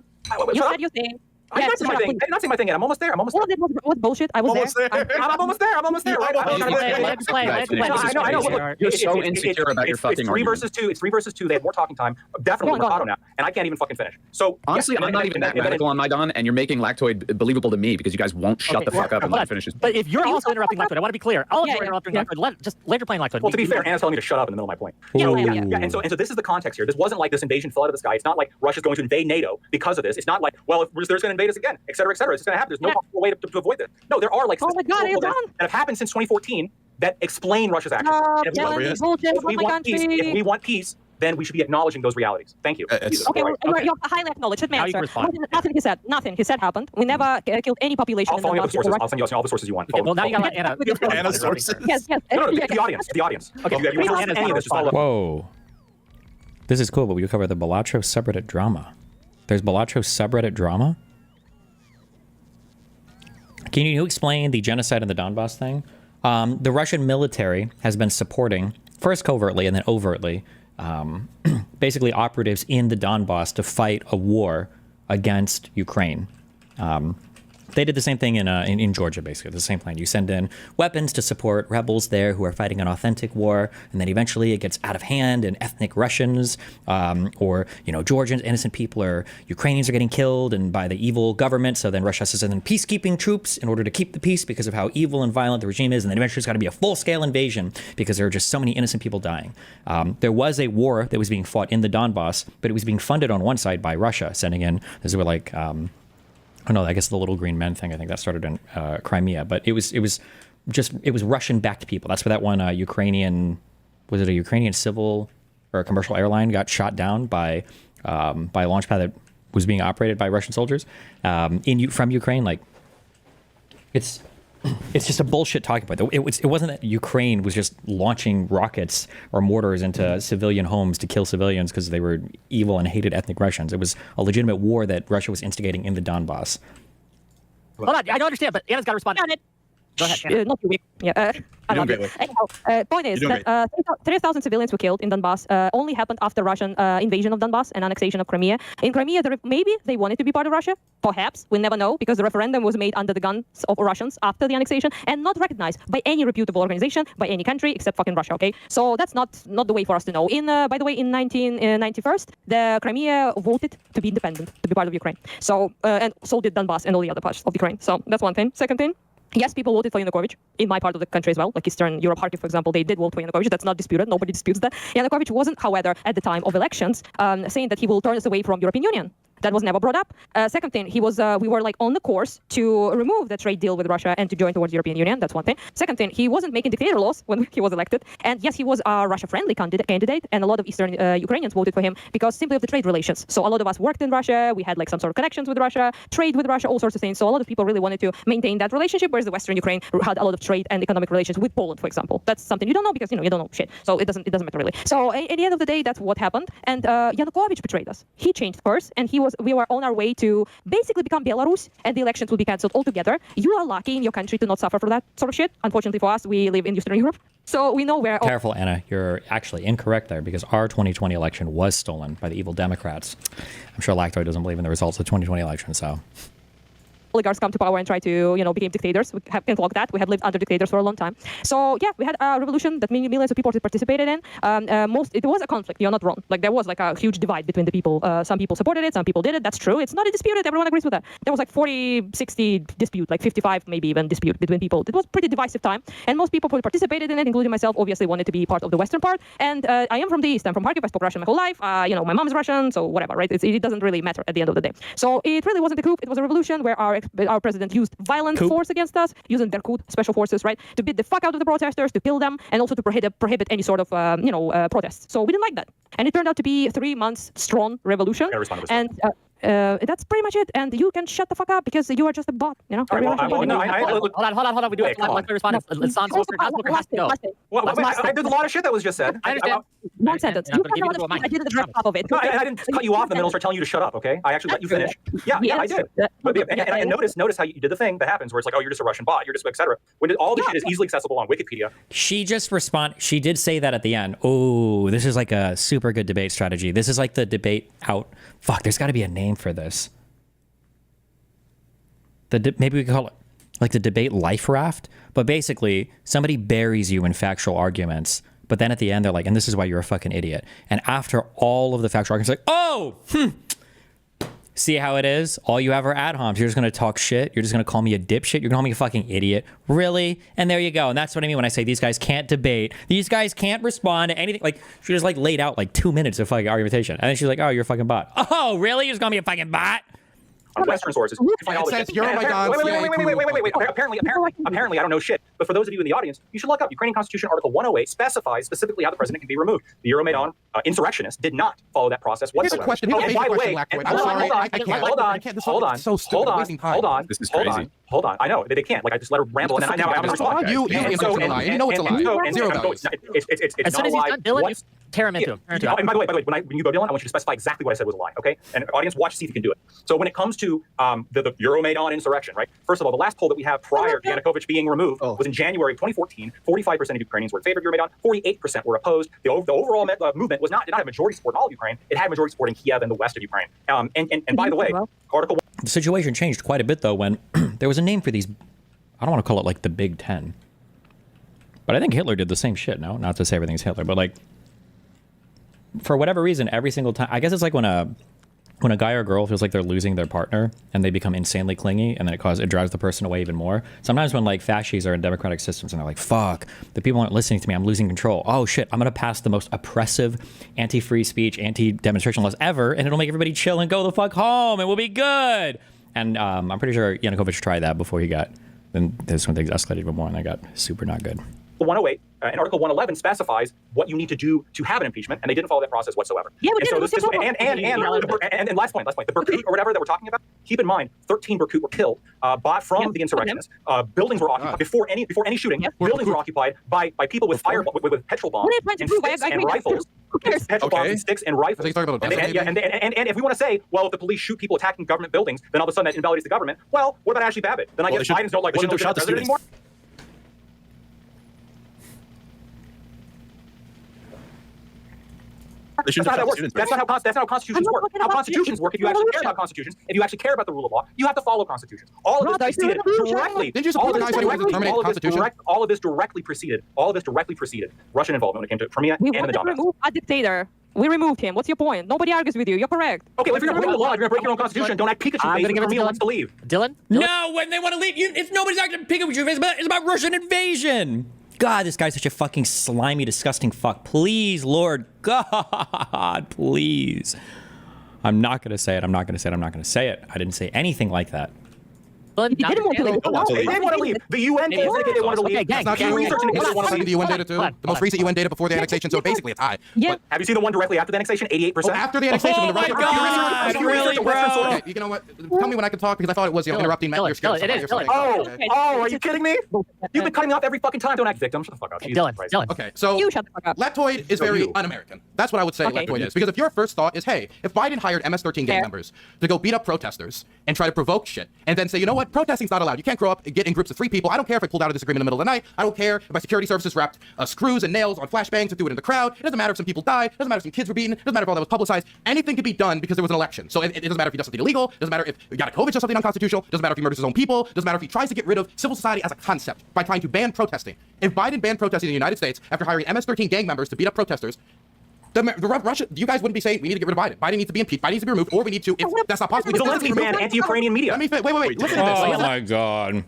you said your thing. I'm not saying my thing. I'm not saying my thing yet. I'm almost there. Well, that was bullshit. I was there. I'm almost there. I'm almost there. I know. You're so insecure about your fucking argument. It's 3 versus 2. They have more talking time. Definitely with Auto now. And I can't even fucking finish. So honestly, I'm not even that radical on my Don, and you're making Lactoid believable to me because you guys won't shut the fuck up and let it finish. But if you're also interrupting Lactoid, I want to be clear. All of you are interrupting Lactoid. Just let your playing Lactoid. Well, to be fair, Anna's telling me to shut up in the middle of my point. And so this is the context here. This wasn't like this invasion fell out of the sky. It's not like Russia's going to invade NATO because of this. It's not like, well, if there's going to invade us again, et cetera, et cetera. It's going to happen. There's no possible way to avoid this. No, there are like that have happened since 2014 that explain Russia's actions. If we want peace, then we should be acknowledging those realities. Thank you. Okay, you highly acknowledged it. Nothing he said. Nothing he said happened. We never killed any population. I'll follow you up the sources. I'll send you all the sources you want. Okay, well, now you got Anna. Anna's sources. Yes. No, the audience. Okay. Whoa. This is cool, but we cover the Balatro subreddit drama. There's Balatro subreddit drama? Can you explain the genocide in the Donbas thing? The Russian military has been supporting, first covertly and then overtly, basically operatives in the Donbas to fight a war against Ukraine. They did the same thing in Georgia, basically, the same plan. You send in weapons to support rebels there who are fighting an authentic war, and then eventually it gets out of hand, and ethnic Russians or Georgians, innocent people, or Ukrainians are getting killed and by the evil government. So then Russia has to send in peacekeeping troops in order to keep the peace because of how evil and violent the regime is, and then eventually it's got to be a full-scale invasion because there are just so many innocent people dying. There was a war that was being fought in the Donbas, but it was being funded on one side by Russia, sending in, this is where like... oh no, I guess the little green men thing, I think that started in Crimea, but it was Russian-backed people. That's where that one Ukrainian, was it a Ukrainian civil or a commercial airline got shot down by a launch pad that was being operated by Russian soldiers from Ukraine. Like, it's just a bullshit talking point. It wasn't that Ukraine was just launching rockets or mortars into civilian homes to kill civilians because they were evil and hated ethnic Russians. It was a legitimate war that Russia was instigating in the Donbas. Hold on, I don't understand, but Anna's got to respond. Go ahead. Not too weak. Yeah. Anyhow, point is that 3,000 civilians were killed in Donbas. Only happened after Russian invasion of Donbas and annexation of Crimea. In Crimea, maybe they wanted to be part of Russia. Perhaps. We never know, because the referendum was made under the guns of Russians after the annexation and not recognized by any reputable organization, by any country except fucking Russia. Okay, so that's not the way for us to know. By the way, in 1991, the Crimea voted to be independent, to be part of Ukraine. So and so did Donbas and all the other parts of Ukraine. So that's one thing. Second thing. Yes, people voted for Yanukovych in my part of the country as well, like Eastern Europe, Kharkiv, for example. They did vote for Yanukovych. That's not disputed. Nobody disputes that. Yanukovych wasn't, however, at the time of elections, saying that he will turn us away from European Union. That was never brought up. Second thing, we were like on the course to remove the trade deal with Russia and to join towards the European Union. That's one thing. Second thing, he wasn't making dictator laws when he was elected. And yes, he was a Russia-friendly candidate, and a lot of Eastern Ukrainians voted for him because simply of the trade relations. So a lot of us worked in Russia. We had like some sort of connections with Russia, trade with Russia, all sorts of things. So a lot of people really wanted to maintain that relationship, whereas the Western Ukraine had a lot of trade and economic relations with Poland, for example. That's something you don't know because you don't know shit. So it doesn't matter really. So at the end of the day, that's what happened. And Yanukovych betrayed us. He changed course, and we were on our way to basically become Belarus, and the elections will be cancelled altogether. You are lucky in your country to not suffer for that sort of shit. Unfortunately for us, we live in Eastern Europe, so we know where... Careful, Anna. You're actually incorrect there, because our 2020 election was stolen by the evil Democrats. I'm sure Lactoid doesn't believe in the results of the 2020 election, so... oligarchs come to power and try to, become dictators. We can log that. We have lived under dictators for a long time. So yeah, we had a revolution that millions of people participated in. It was a conflict. You're not wrong. Like there was like a huge divide between the people. Some people supported it. Some people did it. That's true. It's not disputed. Everyone agrees with that. There was like 40-60 dispute, like 55 maybe even dispute between people. It was pretty divisive time, and most people who participated in it, including myself, obviously wanted to be part of the Western part. And I am from the East. I'm from Kharkiv. I spoke Russian my whole life. My mom is Russian, so whatever, right? It doesn't really matter at the end of the day. So it really wasn't a coup. It was a revolution where our president used violent force against us, using their special forces, right, to beat the fuck out of the protesters, to kill them, and also to prohibit any sort of, protests. So we didn't like that. And it turned out to be 3 months strong revolution. And That's pretty much it. And you can shut the fuck up because you are just a bot. You know. Hold on. We do have to let respond. Smoker has to go. There's a lot of shit that was just said. I understand. One sentence. You can I didn't address half of it. No, I didn't cut you off in the middle and start telling you to shut up. Okay, I actually let you finish. Yeah, I did. And notice how you did the thing that happens where it's like, oh, you're just a Russian bot, you're just etc. When all this shit is easily accessible on Wikipedia. She did say that at the end. Oh, this is like a super good debate strategy. This is like the debate out. Fuck, there's got to be a name for this. Maybe we could call it like the debate life raft. But basically, somebody buries you in factual arguments. But then at the end, they're like, and this is why you're a fucking idiot. And after all of the factual arguments, like, oh, see how it is? All you have are ad homs. You're just going to talk shit. You're just going to call me a dipshit. You're going to call me a fucking idiot. Really? And there you go. And that's what I mean when I say these guys can't debate. These guys can't respond to anything. Like, she just like laid out like 2 minutes of fucking argumentation. And then she's like, oh, you're a fucking bot. Oh, really? You're just going to be a fucking bot? On Western sources, you find all this shit. Wait. Apparently, I don't know shit. But for those of you in the audience, you should look up Ukrainian Constitution Article 108 specifies specifically how the president can be removed. The Euromaidan insurrectionists did not follow that process whatsoever. Here's a question. And by the way, hold on. Hold on. I know they can't. Like I just let her ramble, and then now I'm going to respond. You know it's a lie. Zero values. It's as soon as he's done, Dylan, you tear him into him. And by the way, when you go, Dylan, I want you to specify exactly what I said was a lie. Okay? And audience, watch, see if you can do it. So when it comes to the Euromaidan insurrection, right? First of all, the last poll that we have prior to Yanukovych being removed was in January of 2014. 45% of Ukrainians were in favor of Euromaidan. 48% were opposed. The overall movement did not have majority support in all of Ukraine. It had majority support in Kiev and the west of Ukraine. And by the way, Article 1. The situation changed quite a bit though when there was a name for these. I don't want to call it like the Big Ten, but I think Hitler did the same shit. No, not to say everything's Hitler, but like for whatever reason, every single time. I guess it's like when a guy or girl feels like they're losing their partner and they become insanely clingy, and then it drives the person away even more. Sometimes when like fascists are in democratic systems and they're like, fuck, the people aren't listening to me, I'm losing control. Oh shit, I'm gonna pass the most oppressive anti-free speech, anti-demonstration laws ever, and it'll make everybody chill and go the fuck home and we'll be good. And I'm pretty sure Yanukovych tried that before he got, then this when things escalated even more and they got super not good. 108 and Article 111 specifies what you need to do to have an impeachment, and they didn't follow that process whatsoever. Yeah, we and last point, the Berkut or whatever that we're talking about. Keep in mind, 13 Berkut were killed from the insurrectionists. Buildings were occupied before any shooting. Buildings were occupied by people with with petrol bombs and sticks and rifles. Petrol bombs and sticks and rifles. And if we want to say, well, if the police shoot people attacking government buildings, then all of a sudden that invalidates the government. Well, what about Ashley Babbitt? Then I guess Bidens don't like President anymore. That's not how that works. That's not how constitutions work. How constitutions work, if you actually care about constitutions, if you actually care about the rule of law, you have to follow constitutions. All of this preceded directly. Didn't you support the guys who wanted to terminate the Constitution? All of this directly preceded Russian involvement when it came to Crimea and the Donbas. Remove a dictator. We removed him. What's your point? Nobody argues with you. You're correct. Okay, if you're going to break the law, if you're going to break your own constitution, don't act Pikachu face when Crimea wants to leave. Dylan? No, when they want to leave, it's nobody's acting Pikachu face, but it's about Russian invasion. God, this guy's such a fucking slimy, disgusting fuck. Please, Lord God, please. I'm not going to say it. I'm not going to say it. I didn't say anything like that. They didn't want to leave. They want to leave. The UN data said they wanted to leave. That's not true. The UN data too. The most recent UN data before the annexation, so basically it's high. Yeah. Have you seen the one directly after the annexation? 88%. After the annexation, when the Russians. God, really, bro? Okay, you know what? Tell me when I can talk because I thought it was interrupting your schedule. It is. Oh, are you kidding me? You've been cutting me off every fucking time. Don't act victim. Shut the fuck up. Dylan. Okay, so you shut the fuck up. Leftoid is very un-American. That's what I would say Leftoid is. Because if your first thought is, hey, if Biden hired MS-13 gang members to go beat up protesters and try to provoke shit, and then say, you know what, protesting's not allowed. You can't grow up and get in groups of 3 people. I don't care if I pulled out a disagreement in the middle of the night. I don't care if my security services wrapped screws and nails on flashbangs and threw it in the crowd. It doesn't matter if some people died. It doesn't matter if some kids were beaten. It doesn't matter if all that was publicized. Anything can be done because there was an election. So it doesn't matter if he does something illegal. It doesn't matter if Yanukovych does something unconstitutional. It doesn't matter if he murders his own people. It doesn't matter if he tries to get rid of civil society as a concept by trying to ban protesting. If Biden banned protesting in the United States after hiring MS-13 gang members to beat up protesters, Russia, you guys wouldn't be saying we need to get rid of Biden. Biden needs to be impeached. Biden needs to be removed, or we need to, if that's not possible, Zelensky banned anti-Ukrainian media. Wait. Listen to this. Oh my God.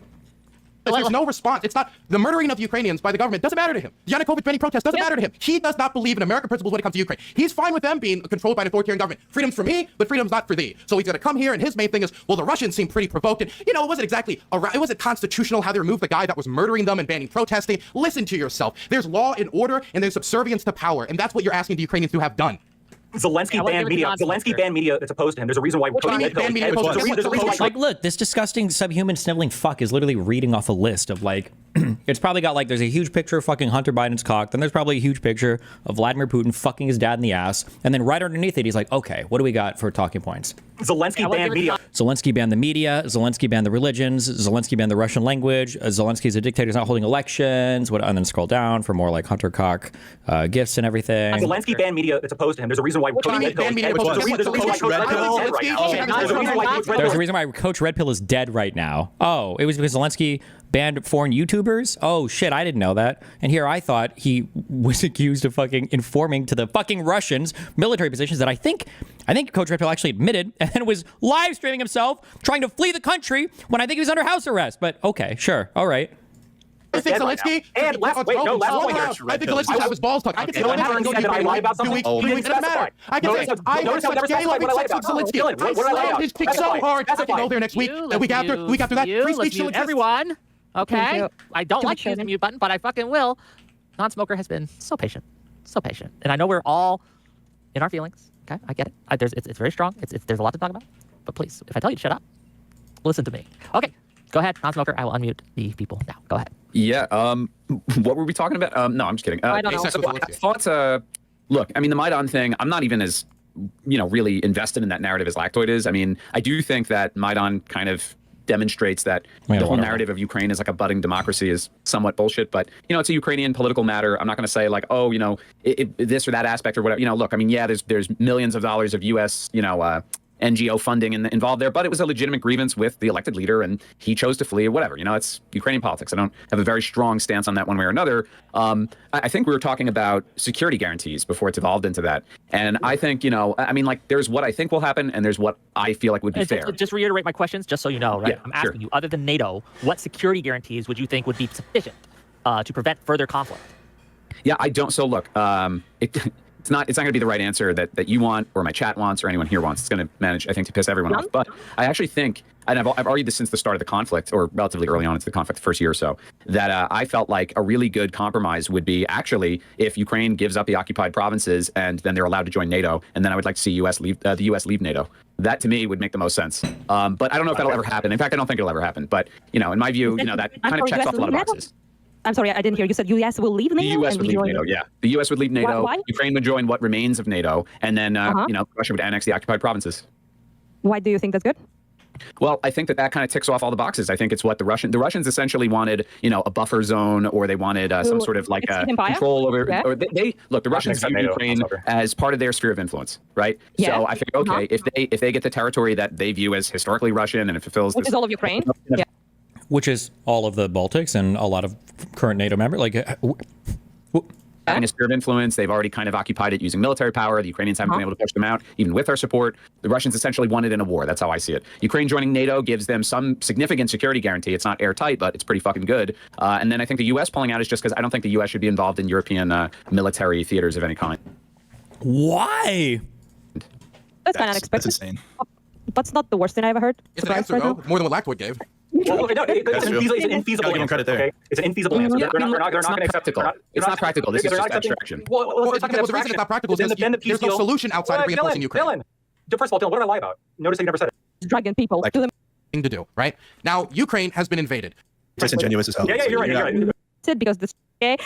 There's no response. It's not the murdering of Ukrainians by the government doesn't matter to him. The Yanukovych banning protests doesn't matter to him. He does not believe in American principles when it comes to Ukraine. He's fine with them being controlled by an authoritarian government. Freedom's for me, but freedom's not for thee. So he's going to come here, and his main thing is, well, the Russians seem pretty provoked. And, it wasn't exactly, it wasn't constitutional how they removed the guy that was murdering them and banning protesting. Listen to yourself. There's law and order, and there's subservience to power. And that's what you're asking the Ukrainians to have done. Zelensky banned media. Zelensky banned media that's opposed to him. There's a reason why. Like, look, this disgusting subhuman sniveling fuck is literally reading off a list of like, it's probably got like, there's a huge picture of fucking Hunter Biden's cock. Then there's probably a huge picture of Vladimir Putin fucking his dad in the ass. And then right underneath it, he's like, okay, what do we got for talking points? Zelensky banned media. Zelensky banned the media. Zelensky banned the religions. Zelensky banned the Russian language. Zelensky's a dictator. He's not holding elections. And then scroll down for more like Hunter cock gifts and everything. Zelensky banned media that's opposed to him. There's a reason why. There's a reason why Coach Red Pill is dead right now. Oh, it was because Zelensky banned foreign YouTubers? Oh shit, I didn't know that. And here I thought he was accused of fucking informing to the fucking Russians military positions that I think Coach Red Pill actually admitted and then was live streaming himself trying to flee the country when I think he was under house arrest. But okay, sure, all right. I think Zelensky and last point here. I think Zelensky have his balls tucked. I can say I lie about something. 2 weeks. It doesn't matter. I can say I have such gay loving sex with Zelensky. I slammed his cheek so hard. I can go there next week. The week after that, free speech still exists. Everyone, okay? I don't like using the mute button, but I fucking will. Non-smoker has been so patient, and I know we're all in our feelings. Okay, I get it. It's very strong. There's a lot to talk about. But please, if I tell you to shut up, listen to me. Okay. Go ahead, non-smoker. I will unmute the people now. Go ahead. Yeah. What were we talking about? No, I'm just kidding. I don't know. I thought, look, I mean, the Maidan thing, I'm not even as, really invested in that narrative as Lactoid is. I mean, I do think that Maidan kind of demonstrates that the whole narrative of Ukraine as like a budding democracy is somewhat bullshit. But, it's a Ukrainian political matter. I'm not going to say like, oh, this or that aspect or whatever. Look, I mean, yeah, there's millions of dollars of U.S., NGO funding involved there, but it was a legitimate grievance with the elected leader, and he chose to flee or whatever. It's Ukrainian politics. I don't have a very strong stance on that one way or another. I think we were talking about security guarantees before it's evolved into that. And I think, there's what I think will happen, and there's what I feel like would be fair. Just reiterate my questions, just so you know, right? Yeah, I'm asking you, other than NATO, what security guarantees would you think would be sufficient to prevent further conflict? Yeah, I don't. So look, It's not going to be the right answer that you want or my chat wants or anyone here wants. It's going to manage, I think, to piss everyone off. But I actually think, and I've argued this since the start of the conflict, or relatively early on into the conflict, the first year or so, that I felt like a really good compromise would be actually if Ukraine gives up the occupied provinces and then they're allowed to join NATO, and then I would like to see the U.S. leave NATO. That to me would make the most sense. But I don't know if that'll ever happen. In fact, I don't think it'll ever happen. But in my view, that kind of checks off a lot of boxes. I'm sorry, I didn't hear. You said U.S. will leave NATO? The U.S. would leave NATO, yeah. The U.S. would leave NATO. Why? Ukraine would join what remains of NATO. And then, Russia would annex the occupied provinces. Why do you think that's good? Well, I think that kind of ticks off all the boxes. I think it's what the Russians essentially wanted, a buffer zone, or they wanted some sort of like control over. Yeah. Or the Russians view Ukraine as part of their sphere of influence, right? Yeah. So I think, okay, if they get the territory that they view as historically Russian and it fulfills, which is all of Ukraine, yeah. Which is all of the Baltics and a lot of current NATO members. Like, having a sphere of influence, they've already kind of occupied it using military power. The Ukrainians haven't been able to push them out, even with our support. The Russians essentially won it in a war. That's how I see it. Ukraine joining NATO gives them some significant security guarantee. It's not airtight, but it's pretty fucking good. And then I think the U.S. pulling out is just because I don't think the U.S. should be involved in European military theaters of any kind. Why? That's kind of unexpected. That's insane. That's not the worst thing I ever heard. It's an answer, though. More than what Lactoid gave. Well, no, it's an infeasible answer. Okay? It's an infeasible answer. They're not going to accept. It's not practical. This is just abstraction. Well, the reason it's not practical is there's no solution outside of reinforcing Ukraine. Dylan, first of all, Dylan, what did I lie about? Notice I never said it. Dragging people to them. Thing to do, right? Now, Ukraine has been invaded. Disingenuous as hell. Yeah, you're right. Because this. Okay,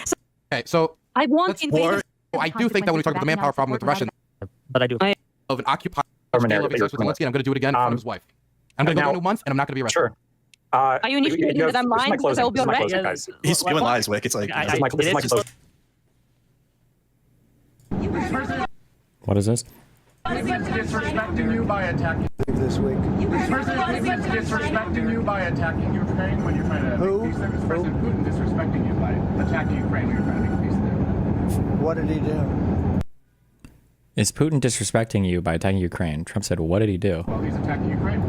so I want invade. I do think that when we talk about the manpower problem with the Russians, but I do of an occupied scale of existence with Zelensky, and I'm going to do it again in front of his wife. I'm going to go in a month, and I'm not going to be arrested. Sure. Are you initiating that I'm lying because I will be on record? He's spewing lies, Wick. It's like what is this? President disrespecting you by attacking this week. President disrespecting you by attacking Ukraine when you're trying to make peace there. Is President Putin disrespecting you by attacking Ukraine when you're trying to make peace there? What did he do? Is Putin disrespecting you by attacking Ukraine? Trump said, what did he do? Well, he's attacking Ukraine.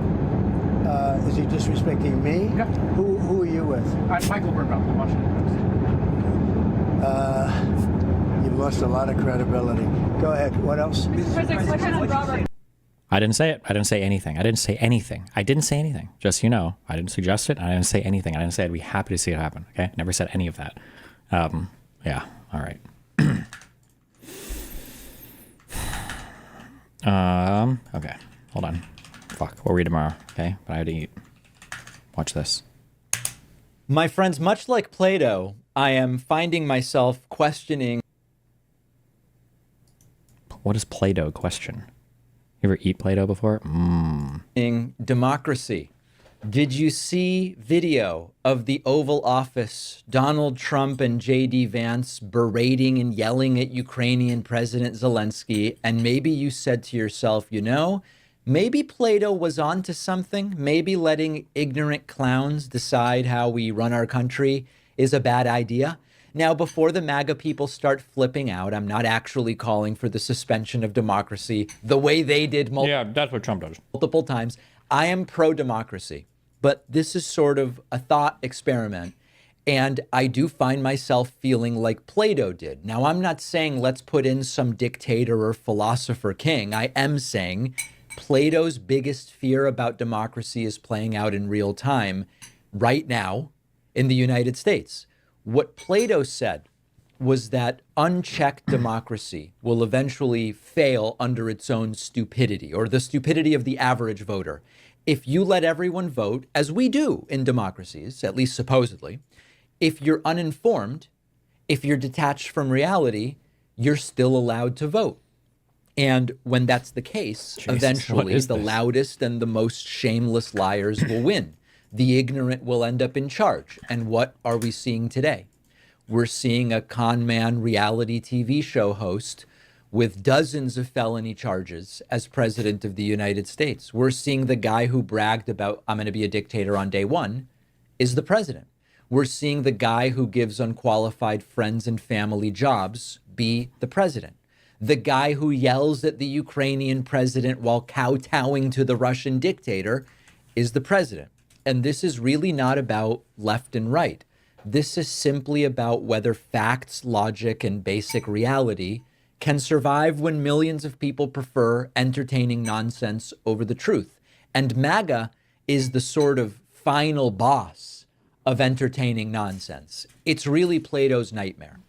Is he disrespecting me? Yeah. Who are you with? I'm Michael Burnbaum, the Washington Post. You've lost a lot of credibility. Go ahead. What else? I didn't say it. I didn't say anything. I didn't say anything. Just so you know, I didn't suggest it. I didn't say anything. I didn't say I'd be happy to see it happen. Okay? Never said any of that. Yeah. All right. Okay. Hold on. Fuck. We'll read tomorrow. Okay. But I have to eat. Watch this. My friends, much like Plato, I am finding myself questioning. What is Play-Doh question? You ever eat Play-Doh before? Democracy. Did you see video of the Oval Office, Donald Trump and J.D. Vance berating and yelling at Ukrainian President Zelensky? And maybe you said to yourself, you know, maybe Plato was onto something. Maybe letting ignorant clowns decide how we run our country is a bad idea. Now, before the MAGA people start flipping out, I'm not actually calling for the suspension of democracy the way they did that's what Trump does. multiple times. I am pro-democracy, but this is sort of a thought experiment. And I do find myself feeling like Plato did. Now, I'm not saying let's put in some dictator or philosopher king. I am saying Plato's biggest fear about democracy is playing out in real time right now in the United States. What Plato said was that unchecked democracy will eventually fail under its own stupidity, or the stupidity of the average voter. If you let everyone vote, as we do in democracies, at least supposedly, if you're uninformed, if you're detached from reality, you're still allowed to vote. And when that's the case, eventually the loudest and the most shameless liars will win. The ignorant will end up in charge. And what are we seeing today? We're seeing a con man reality TV show host with dozens of felony charges as president of the United States. We're seeing the guy who bragged about, I'm going to be a dictator on day one, is the president. We're seeing the guy who gives unqualified friends and family jobs be the president. The guy who yells at the Ukrainian president while kowtowing to the Russian dictator is the president. And this is really not about left and right. This is simply about whether facts, logic, and basic reality can survive when millions of people prefer entertaining nonsense over the truth. And MAGA is the sort of final boss of entertaining nonsense. It's really Plato's nightmare.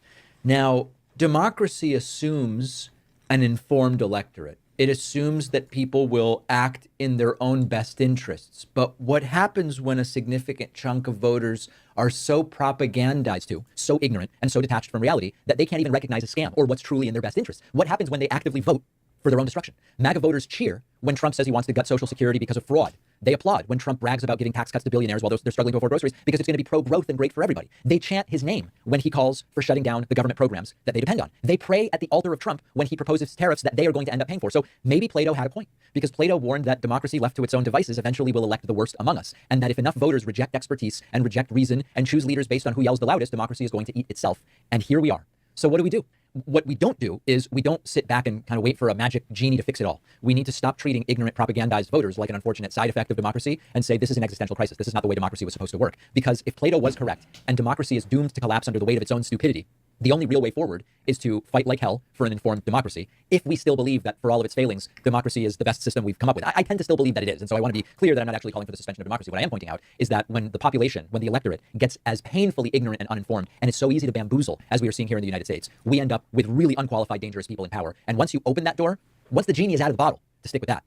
Now, democracy assumes an informed electorate. It assumes that people will act in their own best interests. But what happens when a significant chunk of voters are so propagandized to, so ignorant, and so detached from reality that they can't even recognize a scam or what's truly in their best interest? What happens when they actively vote for their own destruction? MAGA voters cheer when Trump says he wants to gut Social Security because of fraud. They applaud when Trump brags about giving tax cuts to billionaires while they're struggling to afford groceries because it's going to be pro-growth and great for everybody. They chant his name when he calls for shutting down the government programs that they depend on. They pray at the altar of Trump when he proposes tariffs that they are going to end up paying for. So maybe Plato had a point, because Plato warned that democracy left to its own devices eventually will elect the worst among us, and that if enough voters reject expertise and reject reason and choose leaders based on who yells the loudest, democracy is going to eat itself. And here we are. So what do? What we don't do is we don't sit back and kind of wait for a magic genie to fix it all. We need to stop treating ignorant, propagandized voters like an unfortunate side effect of democracy and say this is an existential crisis. This is not the way democracy was supposed to work. Because if Plato was correct and democracy is doomed to collapse under the weight of its own stupidity, the only real way forward is to fight like hell for an informed democracy. If we still believe that for all of its failings, democracy is the best system we've come up with. I tend to still believe that it is. And so I want to be clear that I'm not actually calling for the suspension of democracy. What I am pointing out is that when the population, when the electorate gets as painfully ignorant and uninformed, and it's so easy to bamboozle as we are seeing here in the United States, we end up with really unqualified, dangerous people in power. And once you open that door, once the genie is out of the bottle, to stick with that,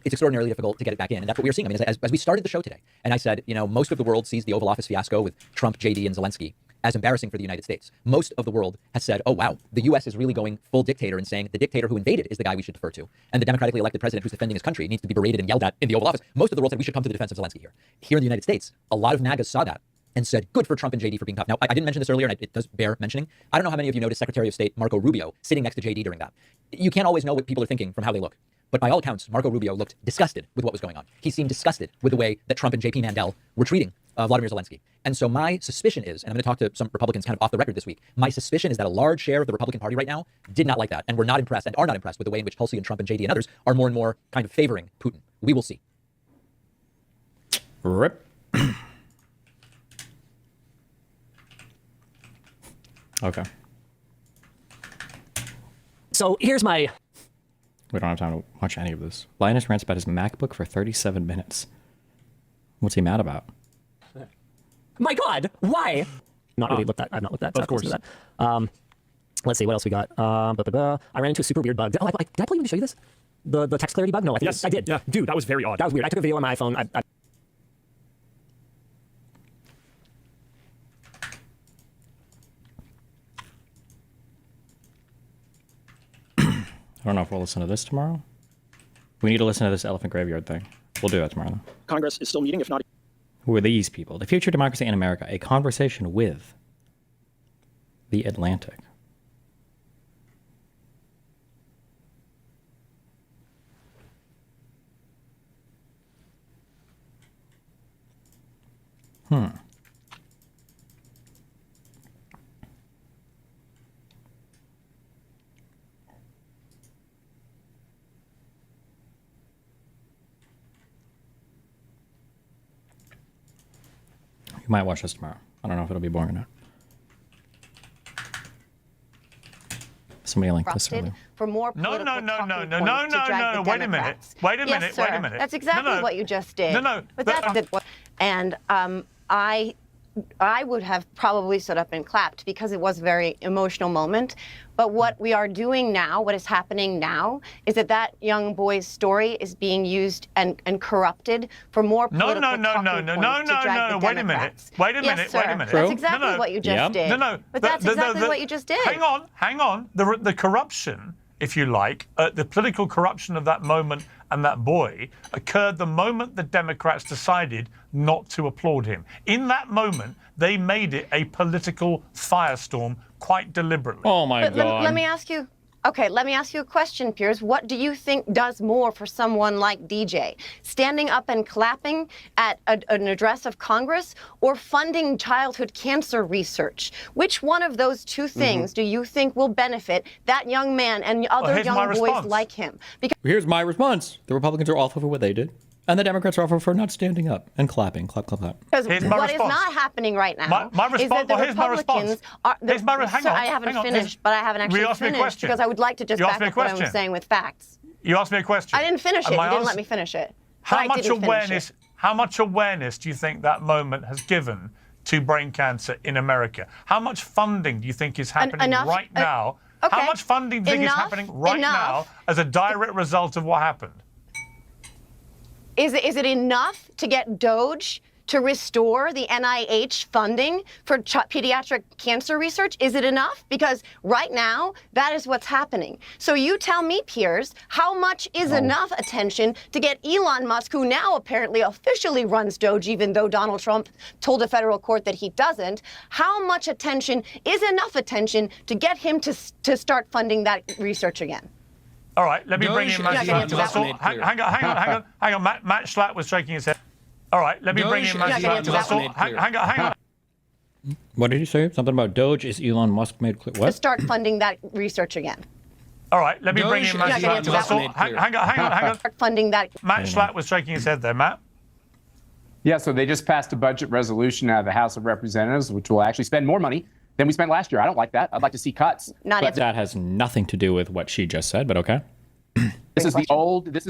it's extraordinarily difficult to get it back in. And that's what we are seeing. I mean, as we started the show today, and I said, you know, most of the world sees the Oval Office fiasco with Trump, JD, and Zelensky as embarrassing for the United States. Most of the world has said, oh, wow, the U.S. is really going full dictator and saying the dictator who invaded is the guy we should defer to. And the democratically elected president who's defending his country needs to be berated and yelled at in the Oval Office. Most of the world said we should come to the defense of Zelensky here. Here in the United States, a lot of MAGAs saw that and said, good for Trump and JD for being tough. Now, I didn't mention this earlier, and it does bear mentioning. I don't know how many of you noticed Secretary of State Marco Rubio sitting next to JD during that. You can't always know what people are thinking from how they look. But by all accounts, Marco Rubio looked disgusted with what was going on. He seemed disgusted with the way that Trump and JP Mandel were treating Vladimir Zelensky. And so my suspicion is, and I'm going to talk to some Republicans kind of off the record this week, my suspicion is that a large share of the Republican Party right now did not like that and were not impressed and are not impressed with the way in which Tulsi and Trump and JD and others are more and more kind of favoring Putin. We will see. Rip. Okay. So here's my... We don't have time to watch any of this. Linus rants about his MacBook for 37 minutes. What's he mad about? My God, why? Not really looked at. I've not looked at. Of course. Let's see what else we got. I ran into a super weird bug. Did I pull you to show you this? the text clarity bug? No, I think I did. Yeah, dude, that was very odd. That was weird. I took a video on my iPhone. I don't know if we'll listen to this tomorrow. We need to listen to this elephant graveyard thing. We'll do that tomorrow. Congress is still meeting, if not... Who are these people? The Future Democracy in America, a conversation with the Atlantic. You might watch this tomorrow. I don't know if it'll be boring or not. Somebody linked this earlier. For more No. Wait a minute. Yes, sir. That's exactly what you just did. But that's and I would have probably stood up and clapped because it was a very emotional moment. But what we are doing now, what is happening now, is that young boy's story is being used and corrupted for more political talking points to drag the Wait a Democrats. minute. Yes, sir. That's exactly what you just did. But that's exactly what you just did. Hang on. The corruption, if you like, the political corruption of that moment and that boy occurred the moment the Democrats decided not to applaud him. In that moment, they made it a political firestorm quite deliberately. Oh my God. Let me ask you. Okay, let me ask you a question, Piers. What do you think does more for someone like DJ? Standing up and clapping at an address of Congress or funding childhood cancer research? Which one of those two things do you think will benefit that young man and other young boys like him? Because here's my response. The Republicans are awful for what they did. And the Democrats are awful for not standing up and clapping. Clap, clap, clap. Because what is not happening right now is that the Republicans are... Sir, I haven't finished, but I haven't actually finished because I would like to just back up what I was saying with facts. You asked me a question. I didn't finish it. You didn't let me finish it. How much awareness do you think that moment has given to brain cancer in America? How much funding do you think is happening right now? Okay. How much funding do you think is happening right now as a direct result of what happened? Is it enough to get DOGE to restore the NIH funding for pediatric cancer research? Is it enough? Because right now, that is what's happening. So you tell me, Piers, how much is enough attention to get Elon Musk, who now apparently officially runs DOGE, even though Donald Trump told a federal court that he doesn't, how much attention is enough attention to get him to start funding that research again? All right, let me bring in Matt Schlatt. Hang on. Matt Schlatt was shaking his head. All right, let me bring in Matt Schlatt. Hang on. What did you say? Something about Doge? Is Elon Musk made clear? What? To start funding that research again. All right, let me bring in Matt Schlatt. Hang on. Start funding that. Matt Schlatt was shaking his head there. Matt? Yeah, so they just passed a budget resolution out of the House of Representatives, which will actually spend more money than we spent last year. I don't like that. I'd like to see cuts. That has nothing to do with what she just said, but okay. This is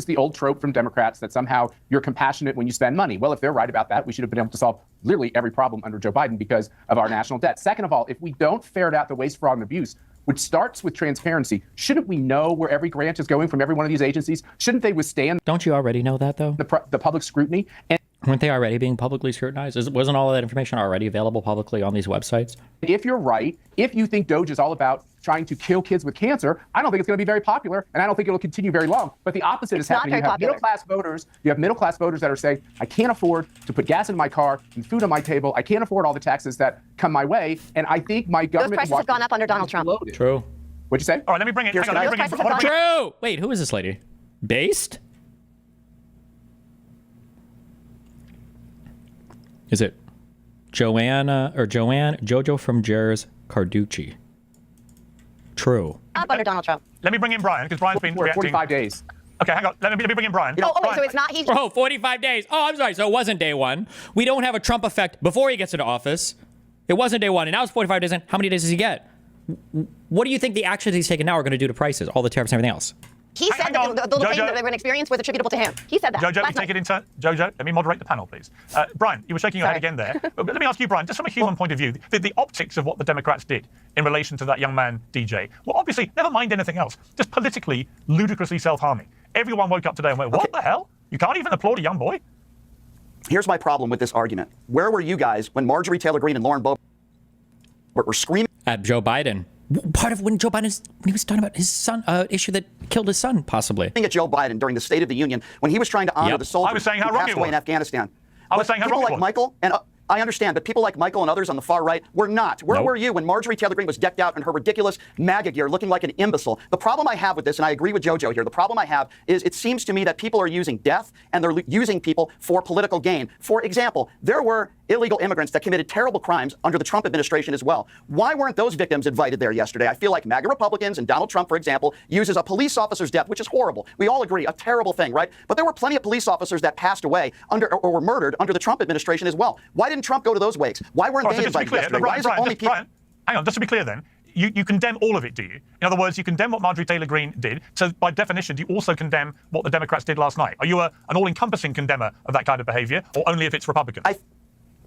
the old trope from Democrats that somehow you're compassionate when you spend money. Well, if they're right about that, we should have been able to solve literally every problem under Joe Biden because of our national debt. Second of all, if we don't ferret out the waste, fraud, and abuse, which starts with transparency, shouldn't we know where every grant is going from every one of these agencies? Shouldn't they withstand? Don't you already know that, though? The public scrutiny? And weren't they already being publicly scrutinized? Wasn't all of that information already available publicly on these websites? If you're right, if you think DOGE is all about trying to kill kids with cancer, I don't think it's going to be very popular, and I don't think it'll continue very long. But the opposite is happening. You have middle-class voters. You have middle-class voters that are saying, I can't afford to put gas in my car and food on my table. I can't afford all the taxes that come my way. And I think my government... Those prices have gone up under Donald Trump. True. What'd you say? All right, let me bring it. True. Wait, who is this lady? Based? Is it Jojo from Jer's Carducci? True. Up under Donald Trump. Let me bring in Brian, because Brian's been reacting. 45 days. Okay, hang on. Let me bring in Brian. Wait, Brian. so it's not... 45 days. Oh, I'm sorry. So it wasn't day one. We don't have a Trump effect before he gets into office. It wasn't day one, and now it's 45 days in. How many days does he get? What do you think the actions he's taking now are going to do to prices, all the tariffs and everything else? He said that the little thing that they were experienced was attributable to him. He said that. Jojo, take it in turn. Jojo, let me moderate the panel, please. Brian, you were shaking your head again there. But let me ask you, Brian, just from a human point of view, the optics of what the Democrats did in relation to that young man, DJ, well, obviously, never mind anything else, just politically, ludicrously self-harming. everyone woke up today and went, what the hell? You can't even applaud a young boy? Here's my problem with this argument. Where were you guys when Marjorie Taylor Greene and Lauren Boebert were screaming at Joe Biden? Part of when Joe Biden, when he was talking about his son, issue that killed his son, possibly. At Joe Biden during the State of the Union when he was trying to honor the soldiers who passed away in Afghanistan. I was saying how people wrong like Michael and I understand, but people like Michael and others on the far right were not. Where were you when Marjorie Taylor Greene was decked out in her ridiculous MAGA gear looking like an imbecile? The problem I have with this, and I agree with JoJo here, the problem I have is it seems to me that people are using death and they're using people for political gain. For example, there were illegal immigrants that committed terrible crimes under the Trump administration as well. Why weren't those victims invited there yesterday? I feel like MAGA Republicans and Donald Trump, for example, uses a police officer's death, which is horrible. We all agree, a terrible thing, right? But there were plenty of police officers that passed away under or were murdered under the Trump administration as well. Why didn't Trump go to those wakes? Why weren't they invited yesterday? Why is it only people? Brian, hang on, just to be clear then, you condemn all of it, do you? In other words, you condemn what Marjorie Taylor Greene did. So by definition, do you also condemn what the Democrats did last night? Are you an all-encompassing condemner of that kind of behavior, or only if it's Republican?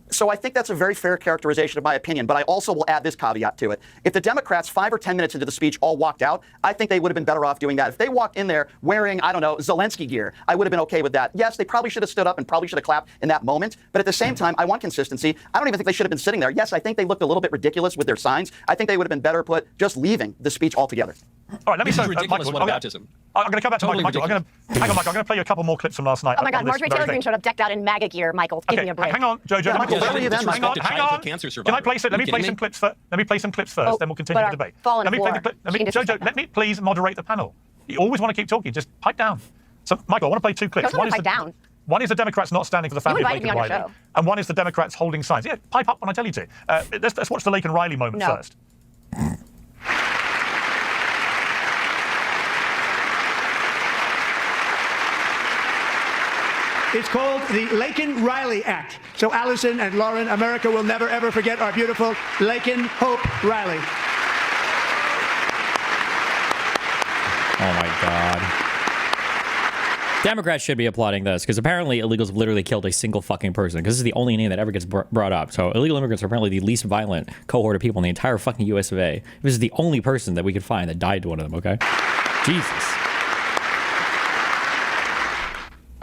So I think that's a very fair characterization of my opinion, but I also will add this caveat to it. If the Democrats 5 or 10 minutes into the speech all walked out, I think they would have been better off doing that. If they walked in there wearing, I don't know, Zelensky gear, I would have been okay with that. Yes, they probably should have stood up and probably should have clapped in that moment, but at the same time, I want consistency. I don't even think they should have been sitting there. Yes, I think they looked a little bit ridiculous with their signs. I think they would have been better put just leaving the speech altogether. All right, let me show ridiculous one baptism. I'm going to come back to Michael. Hang on, Michael. I'm going to play you a couple more clips from last night. Oh my God, Marjorie Taylor Greene showed up decked out in MAGA gear. Michael, give me a break. Hang on, JoJo. Michael, where were you then, Michael? Hang on. Can I play some? Let me play some clips first. Let me play some clips first. Then we'll continue the debate. Let me play the clip. JoJo, let me please moderate the panel. You always want to keep talking. Just pipe down. So, Michael, I want to play 2 clips. One is the Democrats not standing for the family of Laken Riley, and one is the Democrats holding signs. Yeah, pipe up when I tell you to. Let's watch the Laken Riley moment first. It's called the Laken Riley Act. So Allison and Lauren, America will never, ever forget our beautiful Laken Hope Riley. Oh, my God. Democrats should be applauding this because apparently illegals have literally killed a single fucking person because this is the only name that ever gets brought up. So illegal immigrants are apparently the least violent cohort of people in the entire fucking US of A. This is the only person that we could find that died to one of them, okay? Jesus.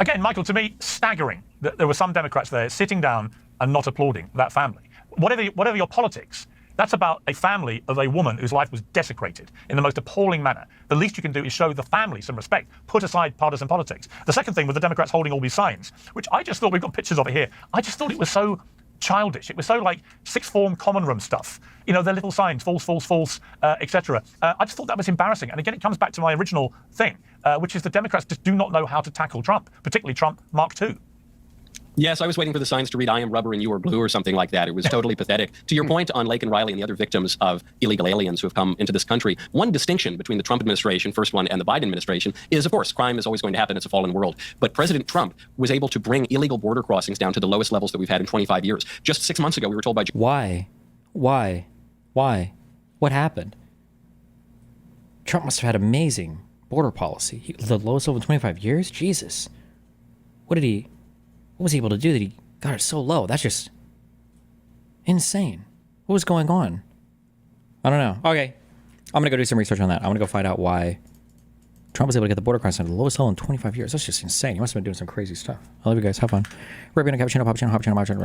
Again, Michael, to me, staggering that there were some Democrats there sitting down and not applauding that family. Whatever your politics, that's about a family of a woman whose life was desecrated in the most appalling manner. The least you can do is show the family some respect. Put aside partisan politics. The second thing was the Democrats holding all these signs, which I just thought, we've got pictures of it here. I just thought it was so childish. It was so like sixth form common room stuff. You know, their little signs, false, false, false, etc. I just thought that was embarrassing. And again, it comes back to my original thing, which is the Democrats just do not know how to tackle Trump, particularly Trump Mark II. Yes, I was waiting for the signs to read, I am rubber and you are blue or something like that. It was totally pathetic. To your point on Laken Riley and the other victims of illegal aliens who have come into this country, one distinction between the Trump administration, first one, and the Biden administration is, of course, crime is always going to happen. It's a fallen world. But President Trump was able to bring illegal border crossings down to the lowest levels that we've had in 25 years. Just 6 months ago, we were told by... Why? What happened? Trump must have had amazing border policy. The lowest level in 25 years? Jesus. What was he able to do that he got it so low? That's just insane. What was going on? I don't know. Okay. I'm going to go do some research on that. I'm going to go find out why Trump was able to get the border crossing to the lowest level in 25 years. That's just insane. He must have been doing some crazy stuff. I love you guys. Have fun. We're going to cappuccino, pop channel, hop channel, pop channel.